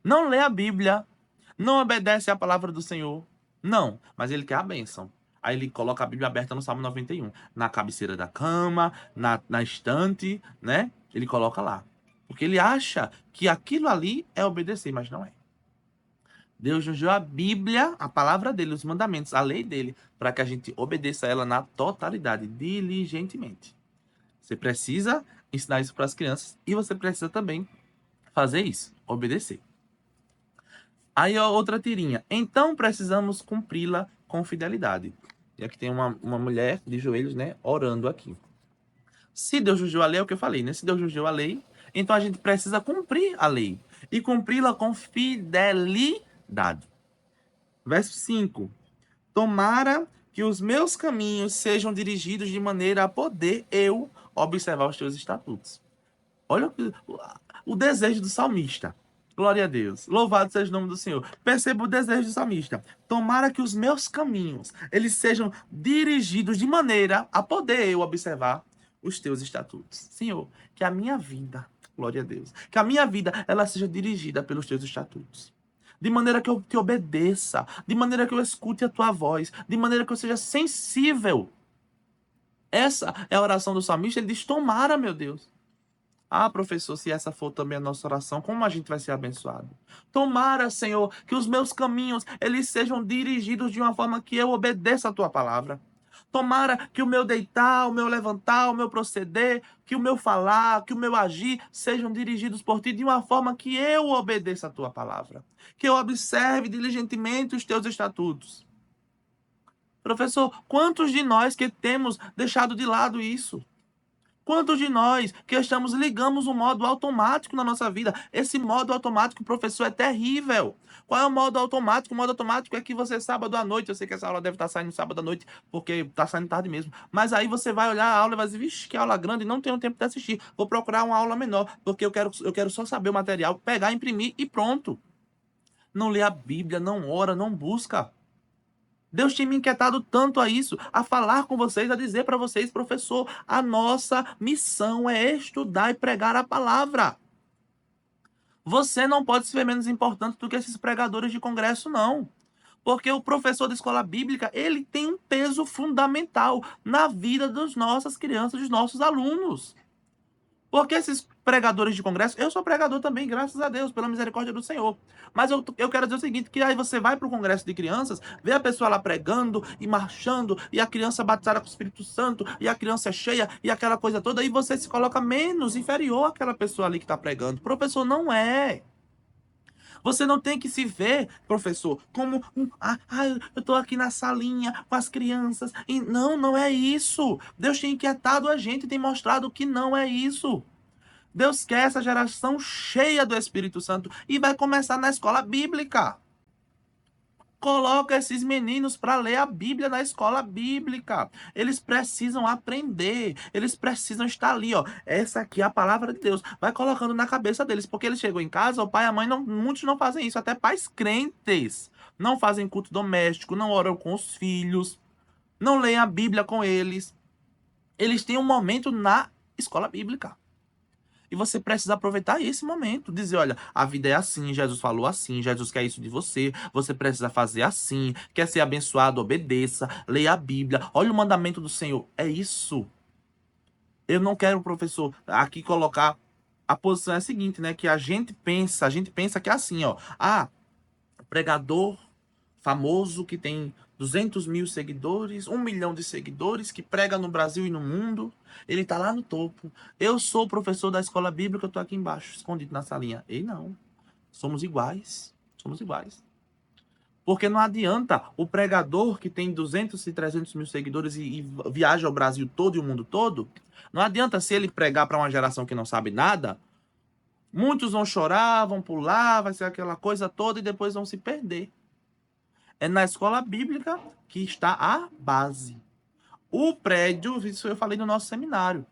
Não lê a Bíblia, não obedece à palavra do Senhor. Não, mas ele quer a bênção. Aí ele coloca a Bíblia aberta no Salmo 91, na cabeceira da cama, na estante, né? Ele coloca lá. Porque ele acha que aquilo ali é obedecer, mas não é. Deus nos deu a Bíblia, a palavra dele, os mandamentos, a lei dele, para que a gente obedeça a ela na totalidade, diligentemente. Você precisa ensinar isso para as crianças e você precisa também fazer isso, obedecer. Aí, ó, outra tirinha. Então, precisamos cumpri-la com fidelidade. E aqui tem uma mulher de joelhos, né, orando aqui. Se Deus nos deu a lei, é o que eu falei, né? Se Deus nos deu a lei, então a gente precisa cumprir a lei. E cumpri-la com fidelidade. Verso 5. Tomara que os meus caminhos sejam dirigidos de maneira a poder eu observar os teus estatutos. Olha o desejo do salmista. Glória a Deus. Louvado seja o nome do Senhor. Perceba o desejo do salmista. Tomara que os meus caminhos, eles sejam dirigidos de maneira a poder eu observar os teus estatutos. Senhor, que a minha vida, glória a Deus, que a minha vida, ela seja dirigida pelos teus estatutos. De maneira que eu te obedeça, de maneira que eu escute a tua voz, de maneira que eu seja sensível. Essa é a oração do salmista. Ele diz, tomara, meu Deus. Ah, professor, se essa for também a nossa oração, como a gente vai ser abençoado? Tomara, Senhor, que os meus caminhos, eles sejam dirigidos de uma forma que eu obedeça a tua palavra. Tomara que o meu deitar, o meu levantar, o meu proceder, que o meu falar, que o meu agir sejam dirigidos por ti de uma forma que eu obedeça a tua palavra. Que eu observe diligentemente os teus estatutos. Professor, quantos de nós que temos deixado de lado isso? Quantos de nós que ligamos o modo automático na nossa vida? Esse modo automático, professor, é terrível. Qual é o modo automático? O modo automático é que você, sábado à noite, eu sei que essa aula deve estar saindo sábado à noite, porque está saindo tarde mesmo, mas aí você vai olhar a aula e vai dizer, vixe, que aula grande, não tenho tempo de assistir, vou procurar uma aula menor, porque eu quero só saber o material, pegar, imprimir e pronto. Não lê a Bíblia, não ora, não busca. Deus tem me inquietado tanto a isso, a falar com vocês, a dizer para vocês, professor, a nossa missão é estudar e pregar a palavra. Você não pode ser menos importante do que esses pregadores de congresso, não. Porque o professor da escola bíblica, ele tem um peso fundamental na vida das nossas crianças, dos nossos alunos. Porque esses pregadores de congresso, eu sou pregador também, graças a Deus, pela misericórdia do Senhor. Mas eu quero dizer o seguinte, que aí você vai para o congresso de crianças, vê a pessoa lá pregando e marchando, e a criança batizada com o Espírito Santo, e a criança é cheia, e aquela coisa toda, e você se coloca menos, inferior àquela pessoa ali que está pregando. Professor, não é. Você não tem que se ver, professor, como eu estou aqui na salinha com as crianças. E não, não é isso. Deus tem inquietado a gente, tem mostrado que não é isso. Deus quer essa geração cheia do Espírito Santo e vai começar na escola bíblica. Coloca esses meninos para ler a Bíblia na escola bíblica. Eles precisam aprender. Eles precisam estar ali, ó. Essa aqui é a palavra de Deus. Vai colocando na cabeça deles, porque eles chegam em casa, o pai e a mãe muitos não fazem isso, até pais crentes não fazem culto doméstico, não oram com os filhos, não leem a Bíblia com eles. Eles têm um momento na escola bíblica. E você precisa aproveitar esse momento, dizer, olha, a vida é assim, Jesus falou assim, Jesus quer isso de você, você precisa fazer assim, quer ser abençoado, obedeça, leia a Bíblia, olha o mandamento do Senhor, é isso. Eu não quero, professor, aqui colocar a posição é a seguinte, né? Que a gente pensa que é assim, ó. Pregador famoso que tem 200 mil seguidores, 1 milhão de seguidores, que prega no Brasil e no mundo, ele tá lá no topo. Eu sou professor da escola bíblica, eu tô aqui embaixo, escondido na salinha. Ei, não. Somos iguais. Somos iguais. Porque não adianta o pregador que tem 200 e 300 mil seguidores e viaja o Brasil todo e o mundo todo, não adianta se ele pregar para uma geração que não sabe nada, muitos vão chorar, vão pular, vai ser aquela coisa toda e depois vão se perder. É na escola bíblica que está a base. O prédio, isso eu falei no nosso seminário.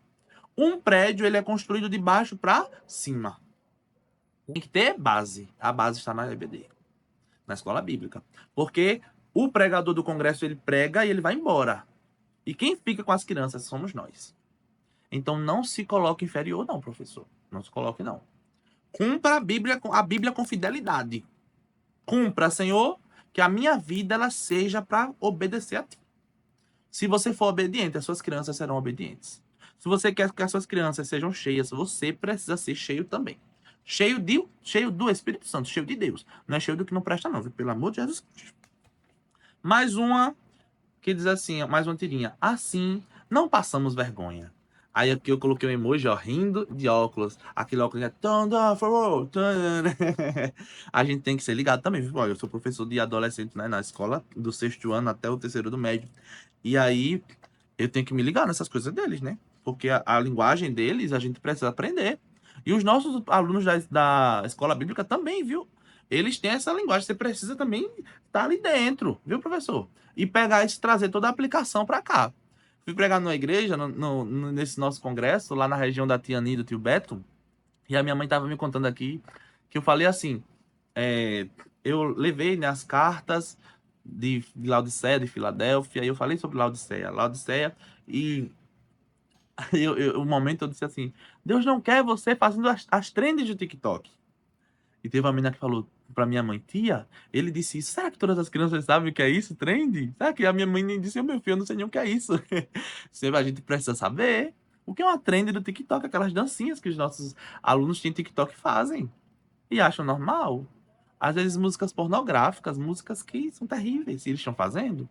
Um prédio ele é construído de baixo para cima. Tem que ter base. A base está na EBD, na escola bíblica. Porque o pregador do congresso ele prega e ele vai embora. E quem fica com as crianças somos nós. Então não se coloque inferior, não, professor. Não se coloque, não. Cumpra a Bíblia com fidelidade. Cumpra, Senhor, que a minha vida ela seja para obedecer a ti. Se você for obediente, as suas crianças serão obedientes. Se você quer que as suas crianças sejam cheias, você precisa ser cheio também. Cheio do Espírito Santo, cheio de Deus. Não é cheio do que não presta, não, viu? Pelo amor de Jesus Cristo. Mais uma que diz assim, mais uma tirinha. Assim, não passamos vergonha. Aí aqui eu coloquei um emoji, ó, rindo de óculos. Aquele óculos é... A gente tem que ser ligado também, viu? Olha, eu sou professor de adolescente, né, na escola, do 6º ano até o 3º do médio. E aí, eu tenho que me ligar nessas coisas deles, né? Porque a linguagem deles, a gente precisa aprender. E os nossos alunos da escola bíblica também, viu? Eles têm essa linguagem. Você precisa também estar ali dentro, viu, professor? E pegar isso, trazer toda a aplicação para cá. Fui pregar numa igreja, nesse nosso congresso, lá na região da Tia Ani e do Tio Beto, e a minha mãe estava me contando aqui, que eu falei assim, eu levei, né, as cartas de Laodiceia, de Filadélfia, e eu falei sobre Laodiceia, e o momento eu disse assim, Deus não quer você fazendo as trends do TikTok. E teve uma menina que falou pra minha mãe, tia, ele disse isso, será que todas as crianças sabem o que é isso, trend? Será que a minha mãe nem disse, meu filho, eu não sei nem o que é isso. Sempre a gente precisa saber o que é uma trend do TikTok, aquelas dancinhas que os nossos alunos de TikTok fazem e acham normal. Às vezes músicas pornográficas, músicas que são terríveis, e eles estão fazendo.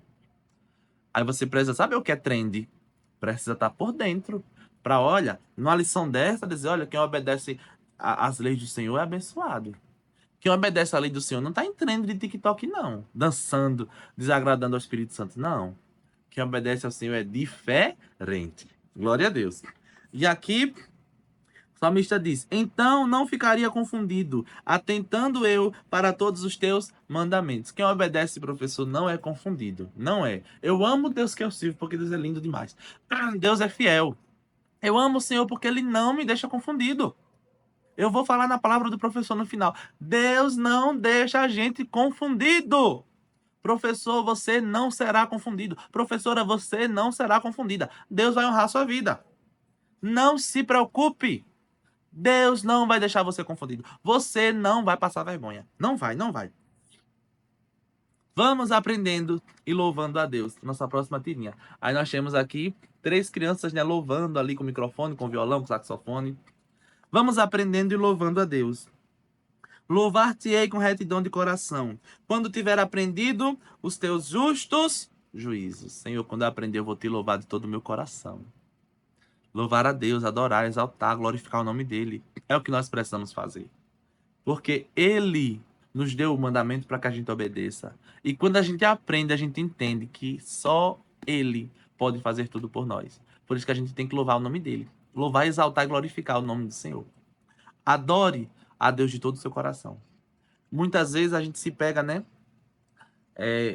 Aí você precisa saber o que é trend. Precisa estar por dentro. Para, olha, numa lição dessa, dizer, olha, quem obedece às leis do Senhor é abençoado. Quem obedece à lei do Senhor não está em trend de TikTok, não. Dançando, desagradando ao Espírito Santo, não. Quem obedece ao Senhor é diferente. Glória a Deus. E aqui, o salmista diz, então não ficaria confundido, atentando eu para todos os teus mandamentos. Quem obedece, professor, não é confundido. Não é. Eu amo Deus que eu sirvo, porque Deus é lindo demais. Deus é fiel. Eu amo o Senhor porque Ele não me deixa confundido. Eu vou falar na palavra do professor no final. Deus não deixa a gente confundido. Professor, você não será confundido. Professora, você não será confundida. Deus vai honrar a sua vida. Não se preocupe. Deus não vai deixar você confundido. Você não vai passar vergonha. Não vai, não vai. Vamos aprendendo e louvando a Deus. Nossa próxima tirinha. Aí nós temos aqui 3 crianças, né, louvando ali com microfone, com violão, com saxofone. Vamos aprendendo e louvando a Deus. Louvar-te-ei com retidão de coração, quando tiver aprendido os teus justos juízos. Senhor, quando eu aprender, eu vou te louvar de todo o meu coração. Louvar a Deus, adorar, exaltar, glorificar o nome dele. É o que nós precisamos fazer. Porque ele nos deu o mandamento para que a gente obedeça. E quando a gente aprende, a gente entende que só ele pode fazer tudo por nós. Por isso que a gente tem que louvar o nome dele. Louvar, exaltar e glorificar o nome do Senhor. Adore a Deus de todo o seu coração. Muitas vezes a gente se pega, né?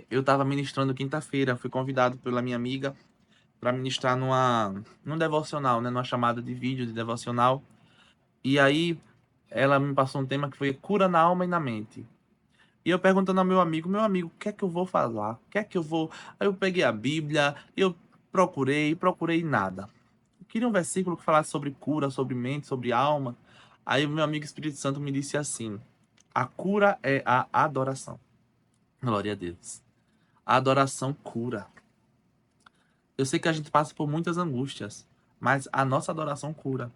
Eu estava ministrando quinta-feira, fui convidado pela minha amiga para ministrar num devocional, né? Numa chamada de vídeo de devocional. E aí ela me passou um tema que foi cura na alma e na mente. E eu perguntando ao meu amigo, o que é que eu vou falar? O que é que eu vou... Aí eu peguei a Bíblia, eu procurei nada. Eu queria um versículo que falasse sobre cura, sobre mente, sobre alma. Aí o meu amigo Espírito Santo me disse assim, a cura é a adoração. Glória a Deus. A adoração cura. Eu sei que a gente passa por muitas angústias, mas a nossa adoração cura.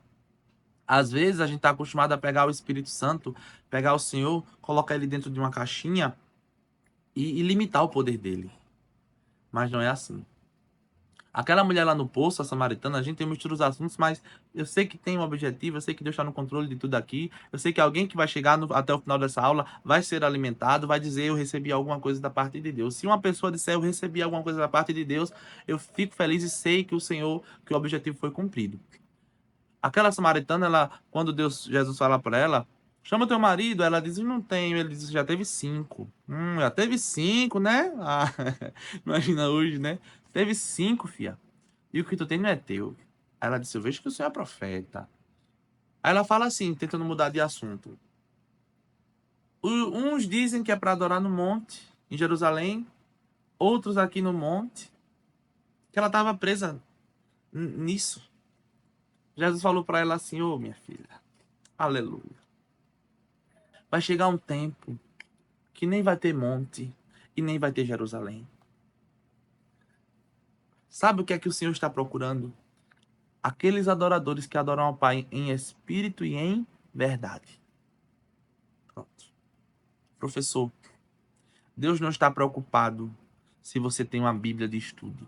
Às vezes a gente está acostumado a pegar o Espírito Santo, pegar o Senhor, colocar ele dentro de uma caixinha e limitar o poder dele. Mas não é assim. Aquela mulher lá no poço, a samaritana, a gente tem mistura os assuntos, mas eu sei que tem um objetivo, eu sei que Deus está no controle de tudo aqui. Eu sei que alguém que vai chegar até o final dessa aula vai ser alimentado, vai dizer eu recebi alguma coisa da parte de Deus. Se uma pessoa disser eu recebi alguma coisa da parte de Deus, eu fico feliz e sei que o Senhor, que o objetivo foi cumprido. Aquela samaritana, ela, quando Jesus fala para ela, chama teu marido, ela diz, não tenho. Ele diz, já teve 5. Já teve 5, né? Ah, imagina hoje, né? Teve 5, fia. E o que tu tem não é teu. Aí ela disse, eu vejo que o senhor é profeta. Aí ela fala assim, tentando mudar de assunto. Uns dizem que é para adorar no monte, em Jerusalém. Outros aqui no monte. Que ela estava presa nisso. Jesus falou para ela assim, ô minha filha, aleluia. Vai chegar um tempo que nem vai ter monte e nem vai ter Jerusalém. Sabe o que é que o Senhor está procurando? Aqueles adoradores que adoram ao Pai em espírito e em verdade. Pronto. Professor, Deus não está preocupado se você tem uma Bíblia de estudo.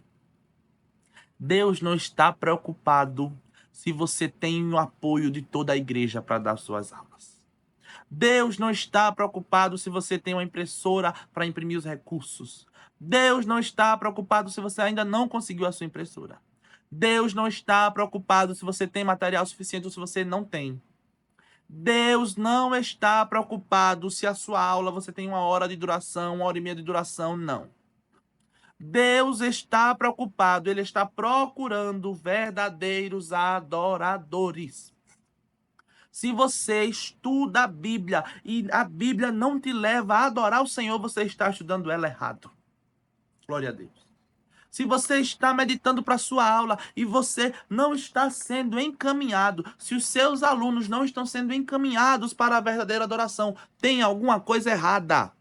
Deus não está preocupado se você tem o apoio de toda a igreja para dar suas aulas. Deus não está preocupado se você tem uma impressora para imprimir os recursos. Deus não está preocupado se você ainda não conseguiu a sua impressora. Deus não está preocupado se você tem material suficiente ou se você não tem. Deus não está preocupado se a sua aula você tem 1 hora de duração, 1 hora e meia de duração, não. Deus está preocupado, Ele está procurando verdadeiros adoradores. Se você estuda a Bíblia e a Bíblia não te leva a adorar o Senhor, você está estudando ela errado. Glória a Deus. Se você está meditando para a sua aula e você não está sendo encaminhado, se os seus alunos não estão sendo encaminhados para a verdadeira adoração, tem alguma coisa errada.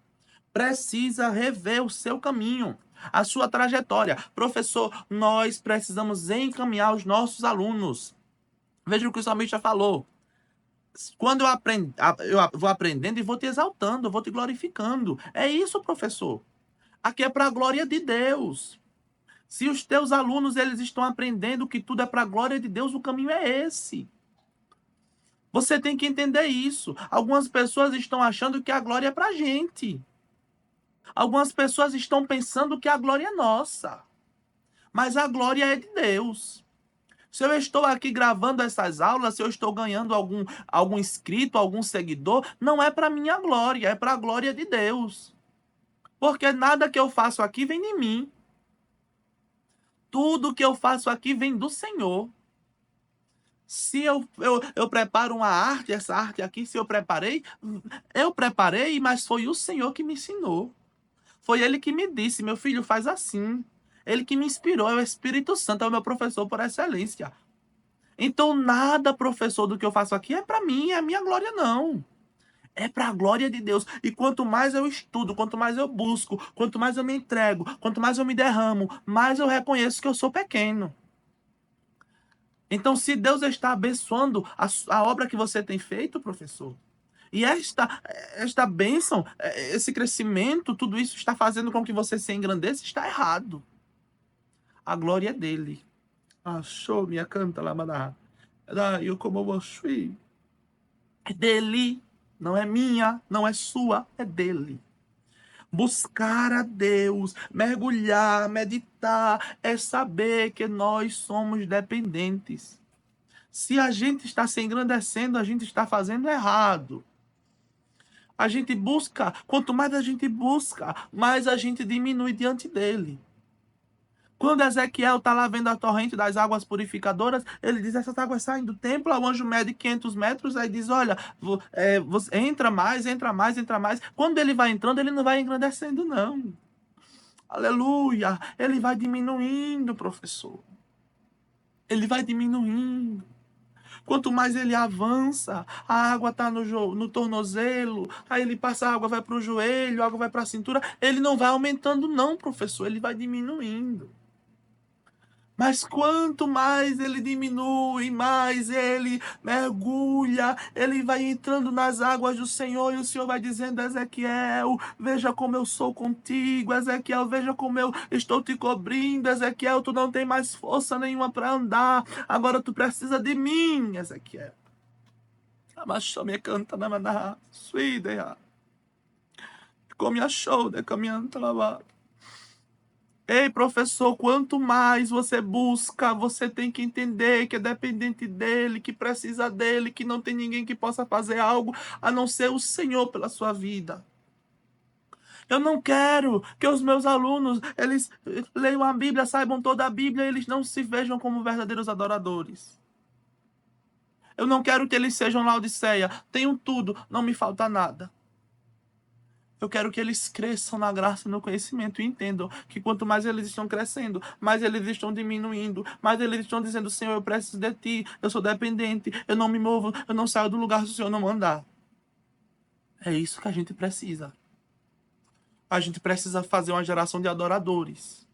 Precisa rever o seu caminho, a sua trajetória. Professor, nós precisamos encaminhar os nossos alunos. Veja o que o salmista falou. Quando eu vou aprendendo e vou te exaltando, eu vou te glorificando. É isso, professor. Aqui é para a glória de Deus. Se os teus alunos eles estão aprendendo que tudo é para a glória de Deus, o caminho é esse. Você tem que entender isso. Algumas pessoas estão achando que a glória é para a gente. Algumas pessoas estão pensando que a glória é nossa. Mas a glória é de Deus. Se eu estou aqui gravando essas aulas, se eu estou ganhando algum inscrito, algum seguidor, não é para minha glória, é para a glória de Deus. Porque nada que eu faço aqui vem de mim. Tudo que eu faço aqui vem do Senhor. Se eu preparo uma arte, essa arte aqui, se eu preparei, mas foi o Senhor que me ensinou. Foi Ele que me disse, meu filho, faz assim. Ele que me inspirou, é o Espírito Santo, é o meu professor por excelência. Então, nada, professor, do que eu faço aqui é para mim, é a minha glória, não. É para a glória de Deus. E quanto mais eu estudo, quanto mais eu busco, quanto mais eu me entrego, quanto mais eu me derramo, mais eu reconheço que eu sou pequeno. Então, se Deus está abençoando a obra que você tem feito, professor, e esta bênção, esse crescimento, tudo isso está fazendo com que você se engrandeça, está errado. A glória é dele. Achou minha canta lá, maná. Eu como você. É dele. Não é minha, não é sua, é dele. Buscar a Deus, mergulhar, meditar, é saber que nós somos dependentes. Se a gente está se engrandecendo, a gente está fazendo errado. A gente busca, quanto mais a gente busca, mais a gente diminui diante dele. Quando Ezequiel está lá vendo a torrente das águas purificadoras, ele diz, essas águas saem do templo, o anjo mede 500 metros, aí diz, olha, você entra mais, entra mais, entra mais. Quando ele vai entrando, ele não vai engrandecendo, não. Aleluia! Ele vai diminuindo, professor. Ele vai diminuindo. Quanto mais ele avança, a água está no tornozelo, aí ele passa a água, vai para o joelho, a água vai para a cintura. Ele não vai aumentando, não, professor, ele vai diminuindo. Mas quanto mais ele diminui, mais ele mergulha, ele vai entrando nas águas do Senhor e o Senhor vai dizendo: Ezequiel, veja como eu sou contigo, Ezequiel, veja como eu estou te cobrindo, Ezequiel, tu não tem mais força nenhuma para andar, agora tu precisa de mim, Ezequiel. Amachome canta na mana, suideia, come a show de caminhando lá. Ei, professor, quanto mais você busca, você tem que entender que é dependente dele, que precisa dele, que não tem ninguém que possa fazer algo a não ser o Senhor pela sua vida. Eu não quero que os meus alunos, eles leiam a Bíblia, saibam toda a Bíblia, e eles não se vejam como verdadeiros adoradores. Eu não quero que eles sejam Laodiceia. Tenho tudo, não me falta nada. Eu quero que eles cresçam na graça e no conhecimento e entendam que quanto mais eles estão crescendo, mais eles estão diminuindo, mais eles estão dizendo: Senhor, eu preciso de ti, eu sou dependente, eu não me movo, eu não saio do lugar se o Senhor não mandar. É isso que a gente precisa. A gente precisa fazer uma geração de adoradores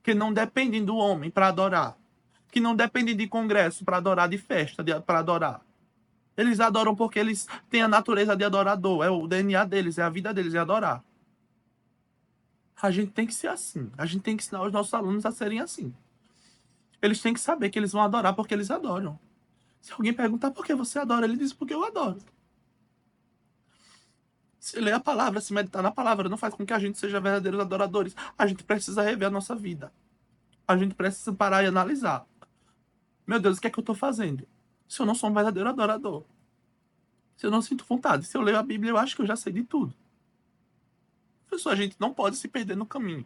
que não dependem do homem para adorar, que não dependem de congresso para adorar, de festa para adorar. Eles adoram porque eles têm a natureza de adorador, é o DNA deles, é a vida deles, é adorar. A gente tem que ser assim. A gente tem que ensinar os nossos alunos a serem assim. Eles têm que saber que eles vão adorar porque eles adoram. Se alguém perguntar por que você adora, ele diz porque eu adoro. Se ler a palavra, se meditar na palavra, não faz com que a gente seja verdadeiros adoradores. A gente precisa rever a nossa vida. A gente precisa parar e analisar. Meu Deus, o que é que eu estou fazendo? Se eu não sou um verdadeiro adorador. Se eu não sinto vontade. Se eu leio a Bíblia, eu acho que eu já sei de tudo. Pessoal, a gente não pode se perder no caminho.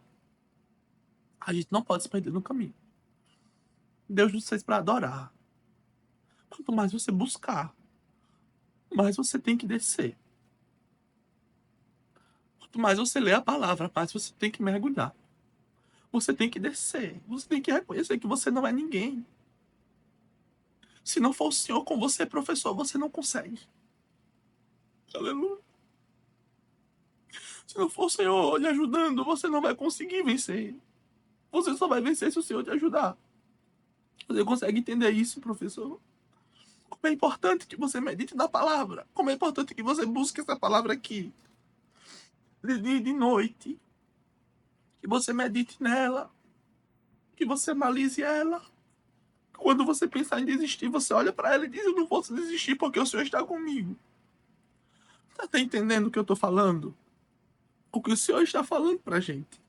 A gente não pode se perder no caminho. Deus nos fez para adorar. Quanto mais você buscar, mais você tem que descer. Quanto mais você lê a palavra, mais você tem que mergulhar. Você tem que descer. Você tem que reconhecer que você não é ninguém. Se não for o Senhor com você, professor, você não consegue. Aleluia. Se não for o Senhor lhe ajudando, você não vai conseguir vencer. Você só vai vencer se o Senhor te ajudar. Você consegue entender isso, professor? Como é importante que você medite na palavra. Como é importante que você busque essa palavra aqui. De dia e de noite. Que você medite nela. Que você analise ela. Quando você pensar em desistir, você olha para ela e diz: eu não posso desistir porque o Senhor está comigo. Tá entendendo o que eu tô falando? O que o Senhor está falando pra gente.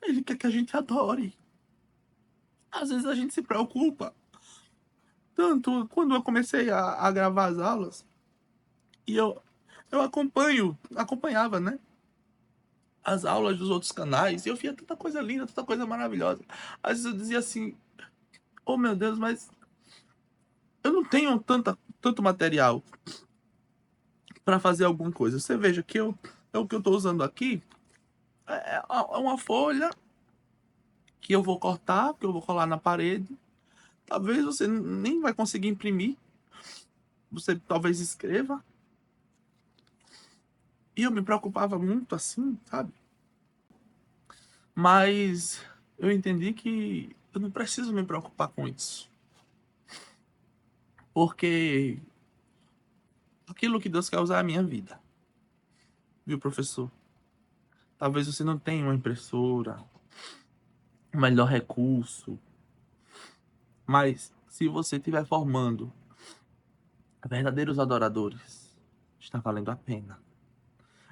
Ele quer que a gente adore. Às vezes a gente se preocupa. Tanto quando eu comecei a gravar as aulas, e eu acompanhava, né? As aulas dos outros canais, e eu via tanta coisa linda, tanta coisa maravilhosa. Às vezes eu dizia assim: oh meu Deus, mas eu não tenho tanto material para fazer alguma coisa. Você veja que o que eu tô usando aqui é uma folha que eu vou cortar, que eu vou colar na parede. Talvez você nem vai conseguir imprimir. Você talvez escreva. E eu me preocupava muito assim, sabe? Mas eu entendi que eu não preciso me preocupar com isso. Porque aquilo que Deus quer usar é a minha vida. Viu, professor? Talvez você não tenha uma impressora, o melhor recurso. Mas se você estiver formando verdadeiros adoradores, está valendo a pena.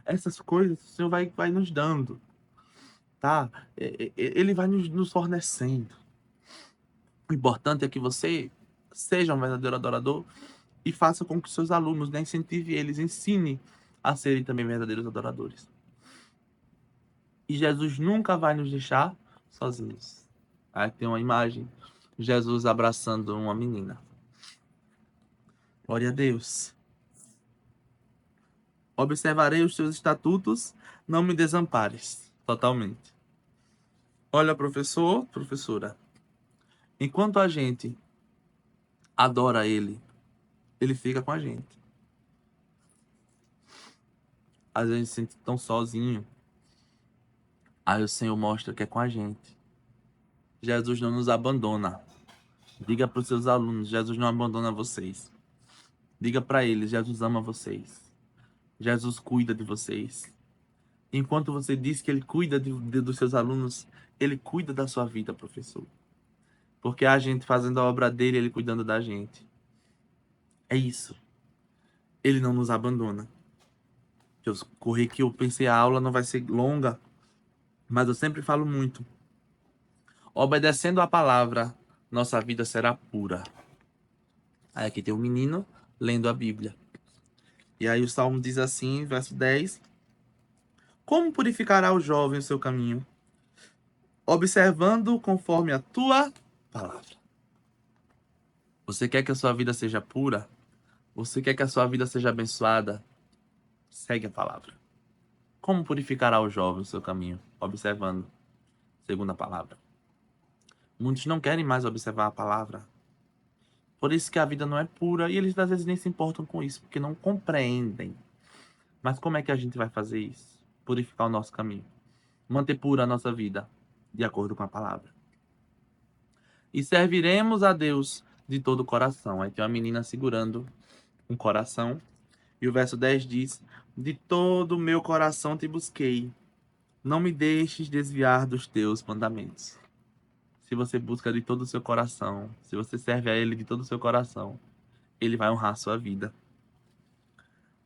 Essas coisas o Senhor vai nos dando, tá? Ele vai nos fornecendo. O importante é que você seja um verdadeiro adorador e faça com que seus alunos, né, incentive eles, ensine a serem também verdadeiros adoradores. E Jesus nunca vai nos deixar sozinhos. Aí tem uma imagem, Jesus abraçando uma menina. Glória a Deus. Observarei os teus estatutos, não me desampares totalmente. Olha, professor, professora, enquanto a gente adora ele, ele fica com a gente. Às vezes a gente se sente tão sozinho. Aí o Senhor mostra que é com a gente. Jesus não nos abandona. Diga para os seus alunos, Jesus não abandona vocês. Diga para eles, Jesus ama vocês. Jesus cuida de vocês. Enquanto você diz que ele cuida dos seus alunos, ele cuida da sua vida, professor. Porque a gente fazendo a obra dele, ele cuidando da gente. É isso. Ele não nos abandona. Eu corri que eu pensei a aula não vai ser longa, mas eu sempre falo muito. Obedecendo a palavra, nossa vida será pura. Aí aqui tem um menino lendo a Bíblia. E aí o Salmo diz assim, verso 10. Como purificará o jovem o seu caminho? Observando conforme a tua palavra. Você quer que a sua vida seja pura? Você quer que a sua vida seja abençoada? Segue a palavra. Como purificará o jovem o seu caminho? Observando, segundo a palavra. Muitos não querem mais observar a palavra. Por isso que a vida não é pura e eles às vezes nem se importam com isso, porque não compreendem. Mas como é que a gente vai fazer isso? Purificar o nosso caminho. Manter pura a nossa vida, de acordo com a palavra. E serviremos a Deus de todo o coração. Aí tem uma menina segurando um coração. E o verso 10 diz: de todo o meu coração te busquei. Não me deixes desviar dos teus mandamentos. Se você busca de todo o seu coração, se você serve a Ele de todo o seu coração, Ele vai honrar a sua vida.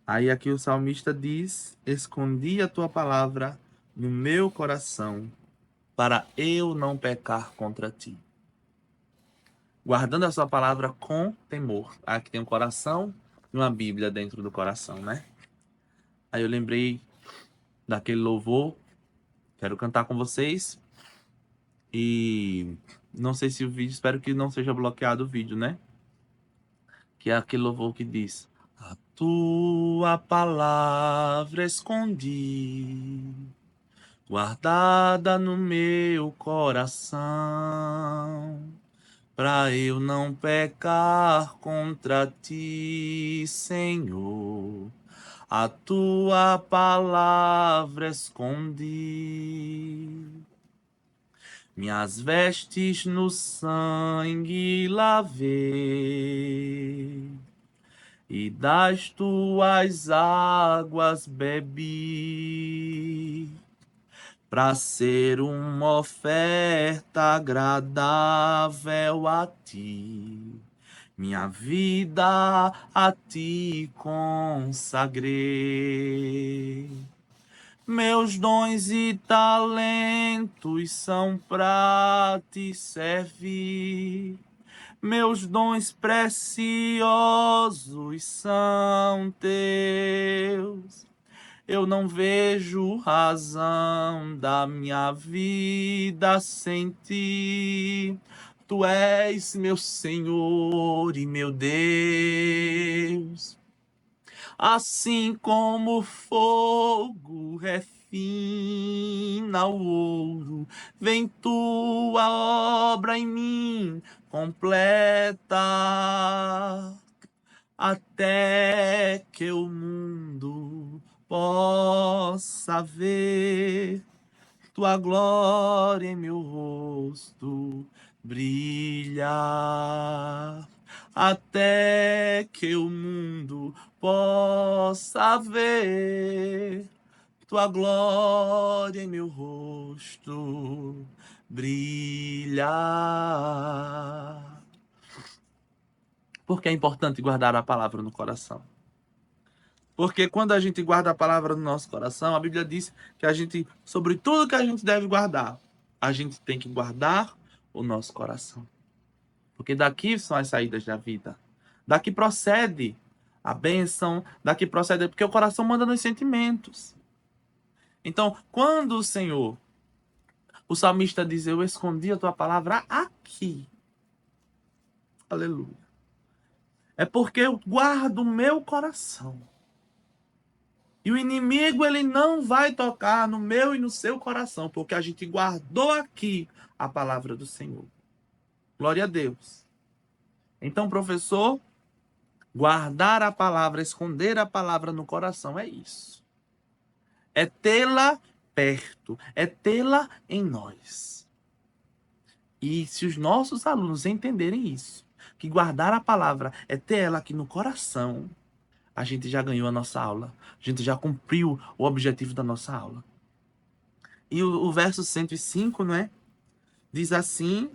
Aí aqui o salmista diz: escondi a tua palavra no meu coração, para eu não pecar contra ti. Guardando a sua palavra com temor. Aqui tem um coração e uma Bíblia dentro do coração, né? Aí eu lembrei daquele louvor. Quero cantar com vocês. E não sei se o vídeo, espero que não seja bloqueado o vídeo, né? Que é aquele louvor que diz: a tua palavra escondi, guardada no meu coração, pra eu não pecar contra ti, Senhor. A tua palavra escondi. Minhas vestes no sangue lavei, e das tuas águas bebi, pra ser uma oferta agradável a ti. Minha vida a ti consagrei. Meus dons e talentos são pra te servir. Meus dons preciosos são teus. Eu não vejo razão da minha vida sem ti. Tu és meu Senhor e meu Deus. Assim como o fogo refina o ouro, vem tua obra em mim completa, até que o mundo possa ver tua glória em meu rosto brilhar, até que o mundo possa ver tua glória em meu rosto brilhar. Por que é importante guardar a palavra no coração? Porque quando a gente guarda a palavra no nosso coração, a Bíblia diz que a gente, sobre tudo que a gente deve guardar, a gente tem que guardar o nosso coração. Porque daqui são as saídas da vida. Daqui procede a bênção, daqui procede, porque o coração manda nos sentimentos. Então, quando o Senhor, o salmista diz: eu escondi a tua palavra aqui. Aleluia. É porque eu guardo o meu coração. E o inimigo, ele não vai tocar no meu e no seu coração, porque a gente guardou aqui a palavra do Senhor. Glória a Deus. Então, professor, guardar a palavra, esconder a palavra no coração, é isso. É tê-la perto, é tê-la em nós. E se os nossos alunos entenderem isso, que guardar a palavra é ter ela aqui no coração, a gente já ganhou a nossa aula. A gente já cumpriu o objetivo da nossa aula. E o verso 105, né? Diz assim: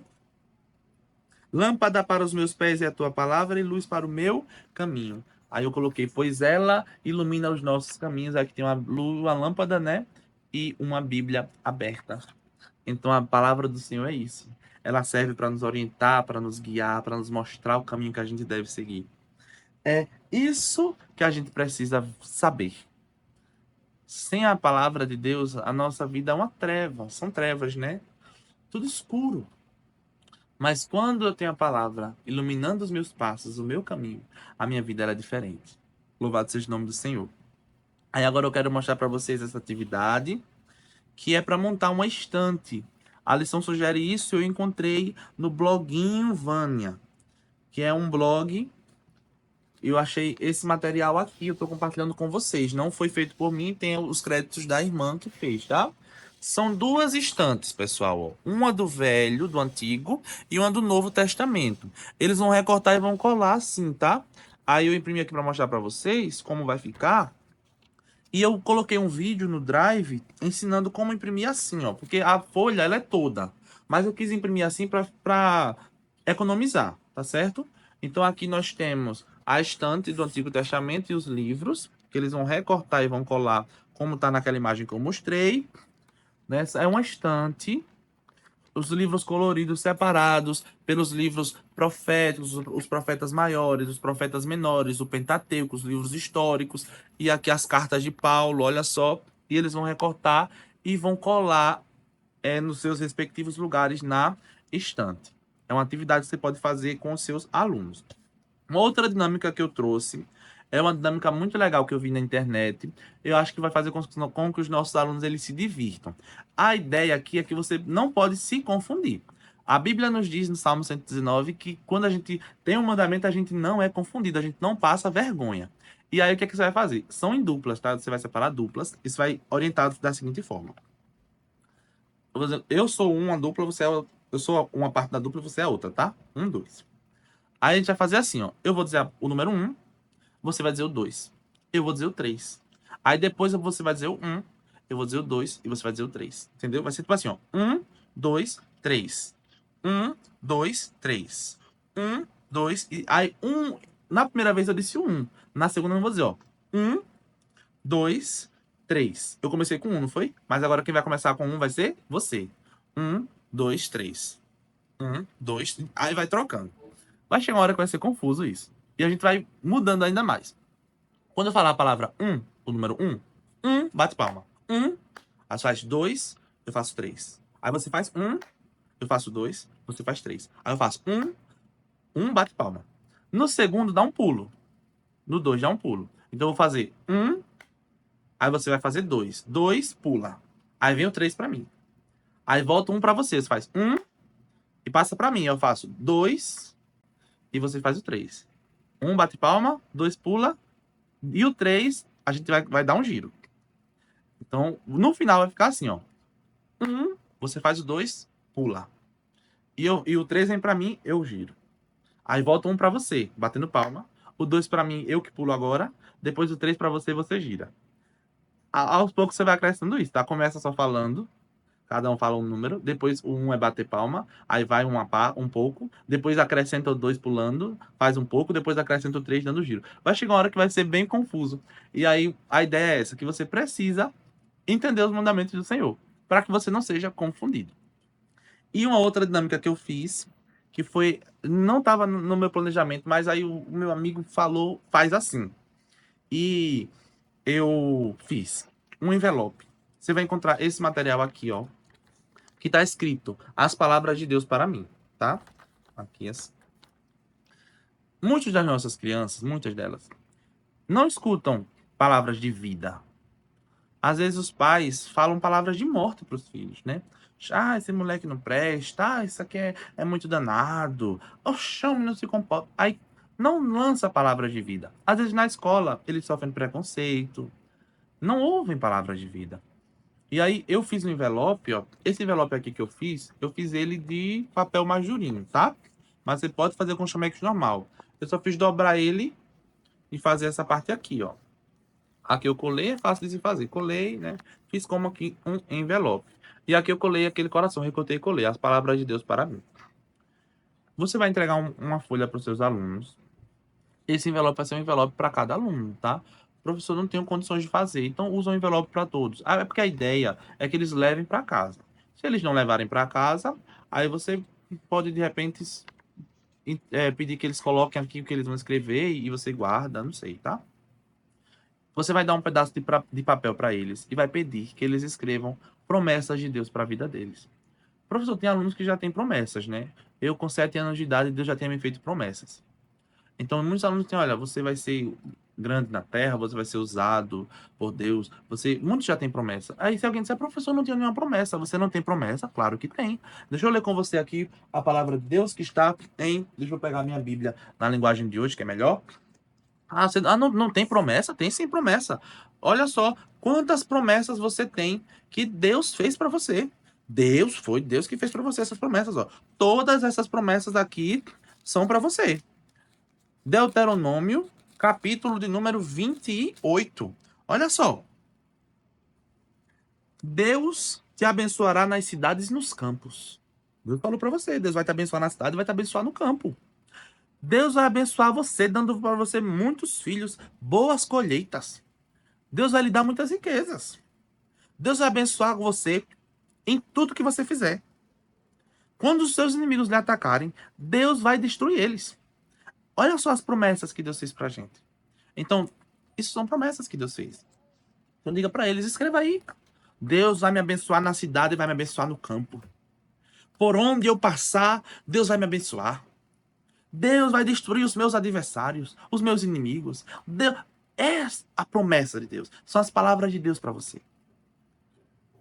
lâmpada para os meus pés é a tua palavra e luz para o meu caminho. Aí eu coloquei, pois ela ilumina os nossos caminhos. Aqui tem uma lâmpada, né? E uma Bíblia aberta. Então a palavra do Senhor é isso. Ela serve para nos orientar, para nos guiar, para nos mostrar o caminho que a gente deve seguir. É isso que a gente precisa saber. Sem a palavra de Deus, a nossa vida é uma treva. São trevas, né? Tudo escuro. Mas quando eu tenho a palavra iluminando os meus passos, o meu caminho, a minha vida é diferente. Louvado seja o nome do Senhor. Aí agora eu quero mostrar para vocês essa atividade, que é para montar uma estante. A lição sugere isso, eu encontrei no bloguinho Vânia, que é um blog. Eu achei esse material aqui, eu estou compartilhando com vocês. Não foi feito por mim, tem os créditos da irmã que fez, tá? São duas estantes, pessoal. Ó. Uma do Velho, do Antigo, e uma do Novo Testamento. Eles vão recortar e vão colar assim, tá? Aí eu imprimi aqui para mostrar para vocês como vai ficar. E eu coloquei um vídeo no Drive ensinando como imprimir assim, ó. Porque a folha, ela é toda. Mas eu quis imprimir assim para economizar, tá certo? Então aqui nós temos a estante do Antigo Testamento e os livros, que eles vão recortar e vão colar como tá naquela imagem que eu mostrei. Nessa é uma estante, os livros coloridos separados pelos livros proféticos, os profetas maiores, os profetas menores, o Pentateuco, os livros históricos, e aqui as cartas de Paulo, olha só, e eles vão recortar e vão colar nos seus respectivos lugares na estante. É uma atividade que você pode fazer com os seus alunos. Uma outra dinâmica que eu trouxe é uma dinâmica muito legal que eu vi na internet. Eu acho que vai fazer com que os nossos alunos eles se divirtam. A ideia aqui é que você não pode se confundir. A Bíblia nos diz no Salmo 119 que quando a gente tem um mandamento, a gente não é confundido, a gente não passa vergonha. E aí o que, é que você vai fazer? São em duplas, tá? Você vai separar duplas. Isso vai orientado da seguinte forma. Por exemplo, eu sou uma dupla, eu sou uma parte da dupla, você é a outra, tá? Um, dois. Aí a gente vai fazer assim, ó. Eu vou dizer o número 1, você vai dizer o 2. Eu vou dizer o 3. Aí depois você vai dizer o 1, eu vou dizer o 2 e você vai dizer o 3. Entendeu? Vai ser tipo assim, ó. 1, 2, 3. 1, 2, 3. 1, 2 e aí na primeira vez eu disse o 1. Na segunda eu não vou dizer, ó. 1, 2, 3. Eu comecei com 1, não foi? Mas agora quem vai começar com 1 vai ser você. 1, 2, 3. 1, 2, aí vai trocando. Vai chegar uma hora que vai ser confuso isso. E a gente vai mudando ainda mais. Quando eu falar a palavra o número bate palma. Aí você faz 2, eu faço 3. Aí você faz 1, eu faço 2, você faz 3. Aí eu faço 1, bate palma. No segundo, dá um pulo. No 2, dá um pulo. Então eu vou fazer 1, aí você vai fazer 2. 2, pula. Aí vem o 3 pra mim. Aí volta 1 pra você. Você faz 1 e passa pra mim. Eu faço 2 e você faz o 3. 1 bate palma, 2 pula, e o 3 a gente vai dar um giro. Então, no final vai ficar assim, ó. 1, você faz o 2, pula. E o 3 vem pra mim, eu giro. Aí volta 1 pra você, batendo palma. O 2 pra mim, eu que pulo agora. Depois o 3 pra você, você gira. Aos poucos você vai acrescentando isso, tá? Começa só falando. Cada um fala um número, depois o 1 é bater palma, aí vai um pouco, depois acrescenta o 2 pulando, faz um pouco, depois acrescenta o 3 dando giro. Vai chegar uma hora que vai ser bem confuso. E aí a ideia é essa, que você precisa entender os mandamentos do Senhor, para que você não seja confundido. E uma outra dinâmica que eu fiz, que foi, não estava no meu planejamento, mas aí o meu amigo falou, faz assim. E eu fiz um envelope. Você vai encontrar esse material aqui, ó, que está escrito as palavras de Deus para mim, tá? Aqui assim. Muitas das nossas crianças, muitas delas, não escutam palavras de vida. Às vezes os pais falam palavras de morte para os filhos, né? Ah, esse moleque não presta, isso aqui é muito danado, o chão não se comporta. Aí não lança palavras de vida. Às vezes na escola eles sofrem preconceito, não ouvem palavras de vida. E aí eu fiz um envelope, ó. Esse envelope aqui que eu fiz ele de papel majurinho, tá? Mas você pode fazer com chamex normal. Eu só fiz dobrar ele e fazer essa parte aqui, ó. Aqui eu colei, é fácil de se fazer. Colei, né? Fiz como aqui um envelope. E aqui eu colei aquele coração, recortei e colei as palavras de Deus para mim. Você vai entregar uma folha para os seus alunos. Esse envelope vai ser um envelope para cada aluno, tá? O professor não tem condições de fazer, então usa um envelope para todos. Ah, é porque a ideia é que eles levem para casa. Se eles não levarem para casa, aí você pode de repente pedir que eles coloquem aqui o que eles vão escrever e você guarda, não sei, tá? Você vai dar um pedaço de papel para eles e vai pedir que eles escrevam promessas de Deus para a vida deles. Professor, tem alunos que já têm promessas, né? Eu, com 7 anos de idade, Deus já tinha me feito promessas. Então, muitos alunos têm, olha, você vai ser grande na terra, você vai ser usado por Deus. Muitos já têm promessa. Aí, se alguém disser, professor, não tinha nenhuma promessa, você não tem promessa? Claro que tem. Deixa eu ler com você aqui a palavra de Deus que está em. Deixa eu pegar a minha Bíblia na linguagem de hoje, que é melhor. Não tem promessa? Tem sim promessa. Olha só quantas promessas você tem que Deus fez para você. Foi Deus que fez para você essas promessas, ó. Todas essas promessas aqui são para você. Deuteronômio, capítulo de número 28. Olha só. Deus te abençoará nas cidades e nos campos. Deus falou para você, Deus vai te abençoar na cidade e vai te abençoar no campo. Deus vai abençoar você, dando para você muitos filhos, boas colheitas. Deus vai lhe dar muitas riquezas. Deus vai abençoar você em tudo que você fizer. Quando os seus inimigos lhe atacarem, Deus vai destruir eles. Olha só as promessas que Deus fez pra gente. Então, isso são promessas que Deus fez. Então, diga para eles, escreva aí. Deus vai me abençoar na cidade e vai me abençoar no campo. Por onde eu passar, Deus vai me abençoar. Deus vai destruir os meus adversários, os meus inimigos. Deus... É a promessa de Deus. São as palavras de Deus para você.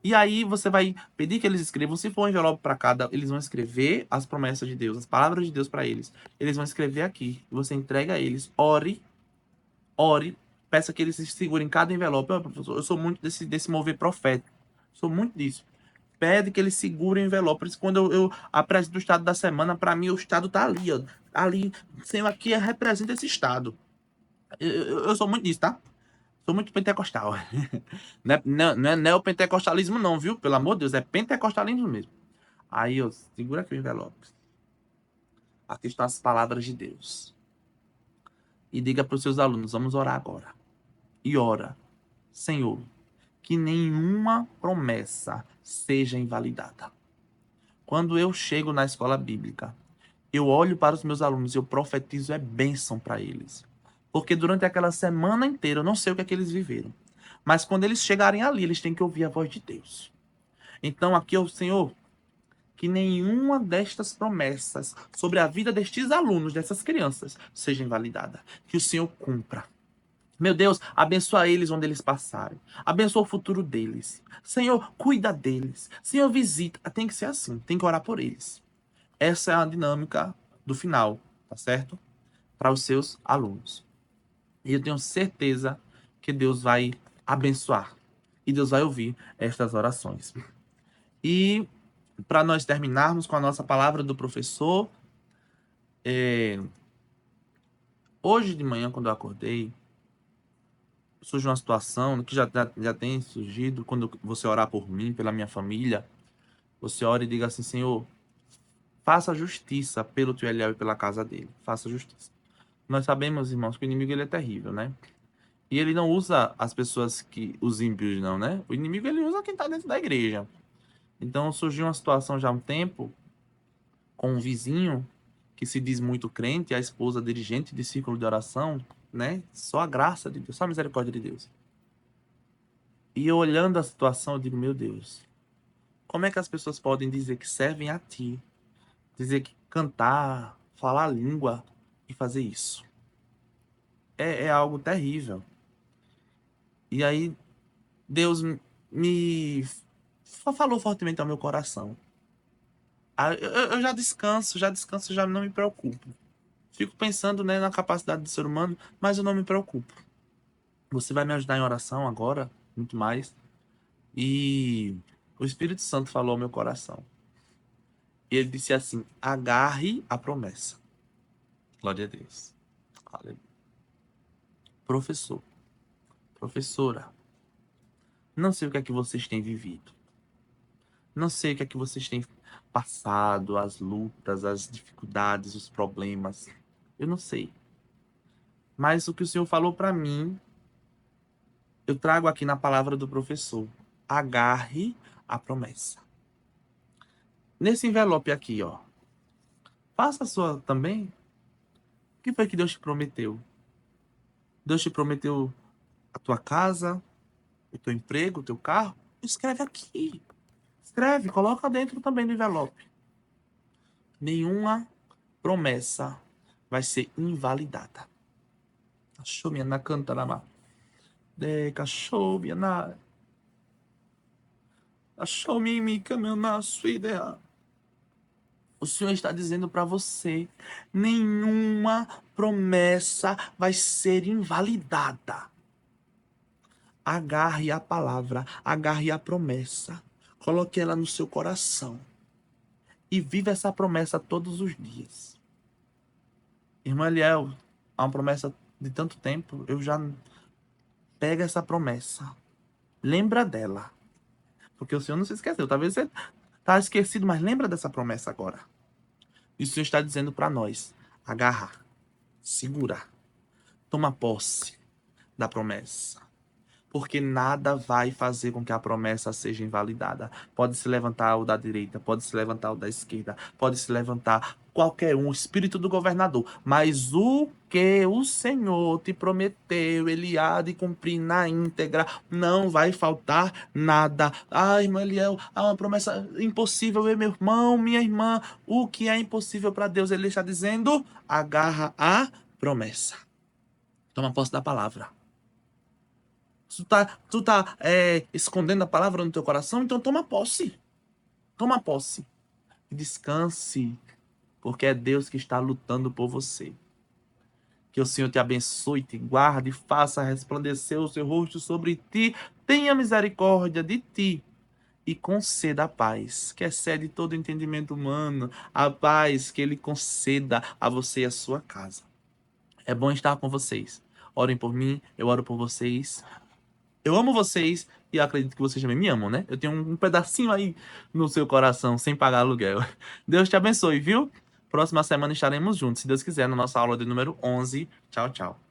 E aí você vai pedir que eles escrevam. Se for um envelope para cada, eles vão escrever as promessas de Deus, as palavras de Deus para eles. Eles vão escrever aqui. Você entrega a eles. Ore. Peça que eles se segurem cada envelope. Professor, eu sou muito desse mover profético. Sou muito disso. Pede que eles segurem o envelope. Por isso, quando eu apresento o estado da semana, para mim o estado tá ali, ó. Ali, Senhor, aqui representa esse estado. Eu sou muito disso, tá? Sou muito pentecostal. Não é neopentecostalismo, não, viu? Pelo amor de Deus, é pentecostalismo mesmo. Aí, ó, segura aqui o envelope. Aqui estão as palavras de Deus. E diga para os seus alunos: vamos orar agora. E ora, Senhor, que nenhuma promessa seja invalidada. Quando eu chego na escola bíblica, eu olho para os meus alunos e eu profetizo bênção para eles. Porque durante aquela semana inteira, eu não sei o que é que eles viveram. Mas quando eles chegarem ali, eles têm que ouvir a voz de Deus. Então aqui, ó, Senhor, que nenhuma destas promessas sobre a vida destes alunos, dessas crianças, seja invalidada. Que o Senhor cumpra. Meu Deus, abençoa eles onde eles passarem. Abençoa o futuro deles. Senhor, cuida deles. Senhor, visita. Tem que ser assim, tem que orar por eles. Essa é a dinâmica do final, tá certo? Para os seus alunos. E eu tenho certeza que Deus vai abençoar. E Deus vai ouvir estas orações. E para nós terminarmos com a nossa palavra do professor, hoje de manhã, quando eu acordei, surgiu uma situação que já tem surgido quando você orar por mim, pela minha família. Você ora e diga assim: Senhor, faça justiça pelo teu Eliel e pela casa dele. Faça justiça. Nós sabemos, irmãos, que o inimigo ele é terrível, né? E ele não usa as pessoas os ímpios, não, né? O inimigo ele usa quem está dentro da igreja. Então surgiu uma situação já há um tempo com um vizinho que se diz muito crente, a esposa dirigente de círculo de oração, né? Só a graça de Deus, só a misericórdia de Deus. E eu olhando a situação, eu digo, meu Deus, como é que as pessoas podem dizer que servem a ti, dizer que cantar, falar a língua e fazer isso? É algo terrível. E aí Deus me falou fortemente ao meu coração. Eu já descanso, já não me preocupo. Fico pensando, né, na capacidade do ser humano, mas eu não me preocupo. Você vai me ajudar em oração agora, muito mais. E o Espírito Santo falou ao meu coração. E ele disse assim: agarre a promessa. Glória a Deus. Aleluia. Professor, professora, não sei o que é que vocês têm vivido. Não sei o que é que vocês têm passado, as lutas, as dificuldades, os problemas. Eu não sei. Mas o que o Senhor falou para mim, eu trago aqui na palavra do professor. Agarre a promessa. Nesse envelope aqui, ó. Faça a sua também. O que foi que Deus te prometeu? Deus te prometeu a tua casa, o teu emprego, o teu carro? Escreve aqui. Escreve, coloca dentro também do envelope. Nenhuma promessa vai ser invalidada. Achou minha na canta na má. De cachorro minha na. Achou minha caminho na sua ideia. O Senhor está dizendo para você: nenhuma promessa vai ser invalidada. Agarre a palavra, agarre a promessa, coloque ela no seu coração e viva essa promessa todos os dias. Irmã Eliel, há uma promessa de tanto tempo, eu já pego essa promessa, lembra dela, porque o Senhor não se esqueceu. Talvez você está esquecido, mas lembra dessa promessa agora. E o Senhor está dizendo para nós: agarra, segura, toma posse da promessa. Porque nada vai fazer com que a promessa seja invalidada. Pode se levantar o da direita, pode se levantar o da esquerda, pode se levantar qualquer um, o espírito do governador. Mas o que o Senhor te prometeu, ele há de cumprir na íntegra. Não vai faltar nada. Ai, irmã Eliel, há uma promessa impossível, meu irmão, minha irmã. O que é impossível para Deus, ele está dizendo: agarra a promessa. Toma posse da palavra. Tu tá escondendo a palavra no teu coração, então toma posse. Toma posse. Descanse, porque é Deus que está lutando por você. Que o Senhor te abençoe, te guarde, faça resplandecer o seu rosto sobre ti, tenha misericórdia de ti e conceda a paz, que excede todo entendimento humano, a paz que Ele conceda a você e a sua casa. É bom estar com vocês. Orem por mim, eu oro por vocês. Eu amo vocês e eu acredito que vocês também me amam, né? Eu tenho um pedacinho aí no seu coração sem pagar aluguel. Deus te abençoe, viu? Próxima semana estaremos juntos, se Deus quiser, na nossa aula de número 11. Tchau, tchau.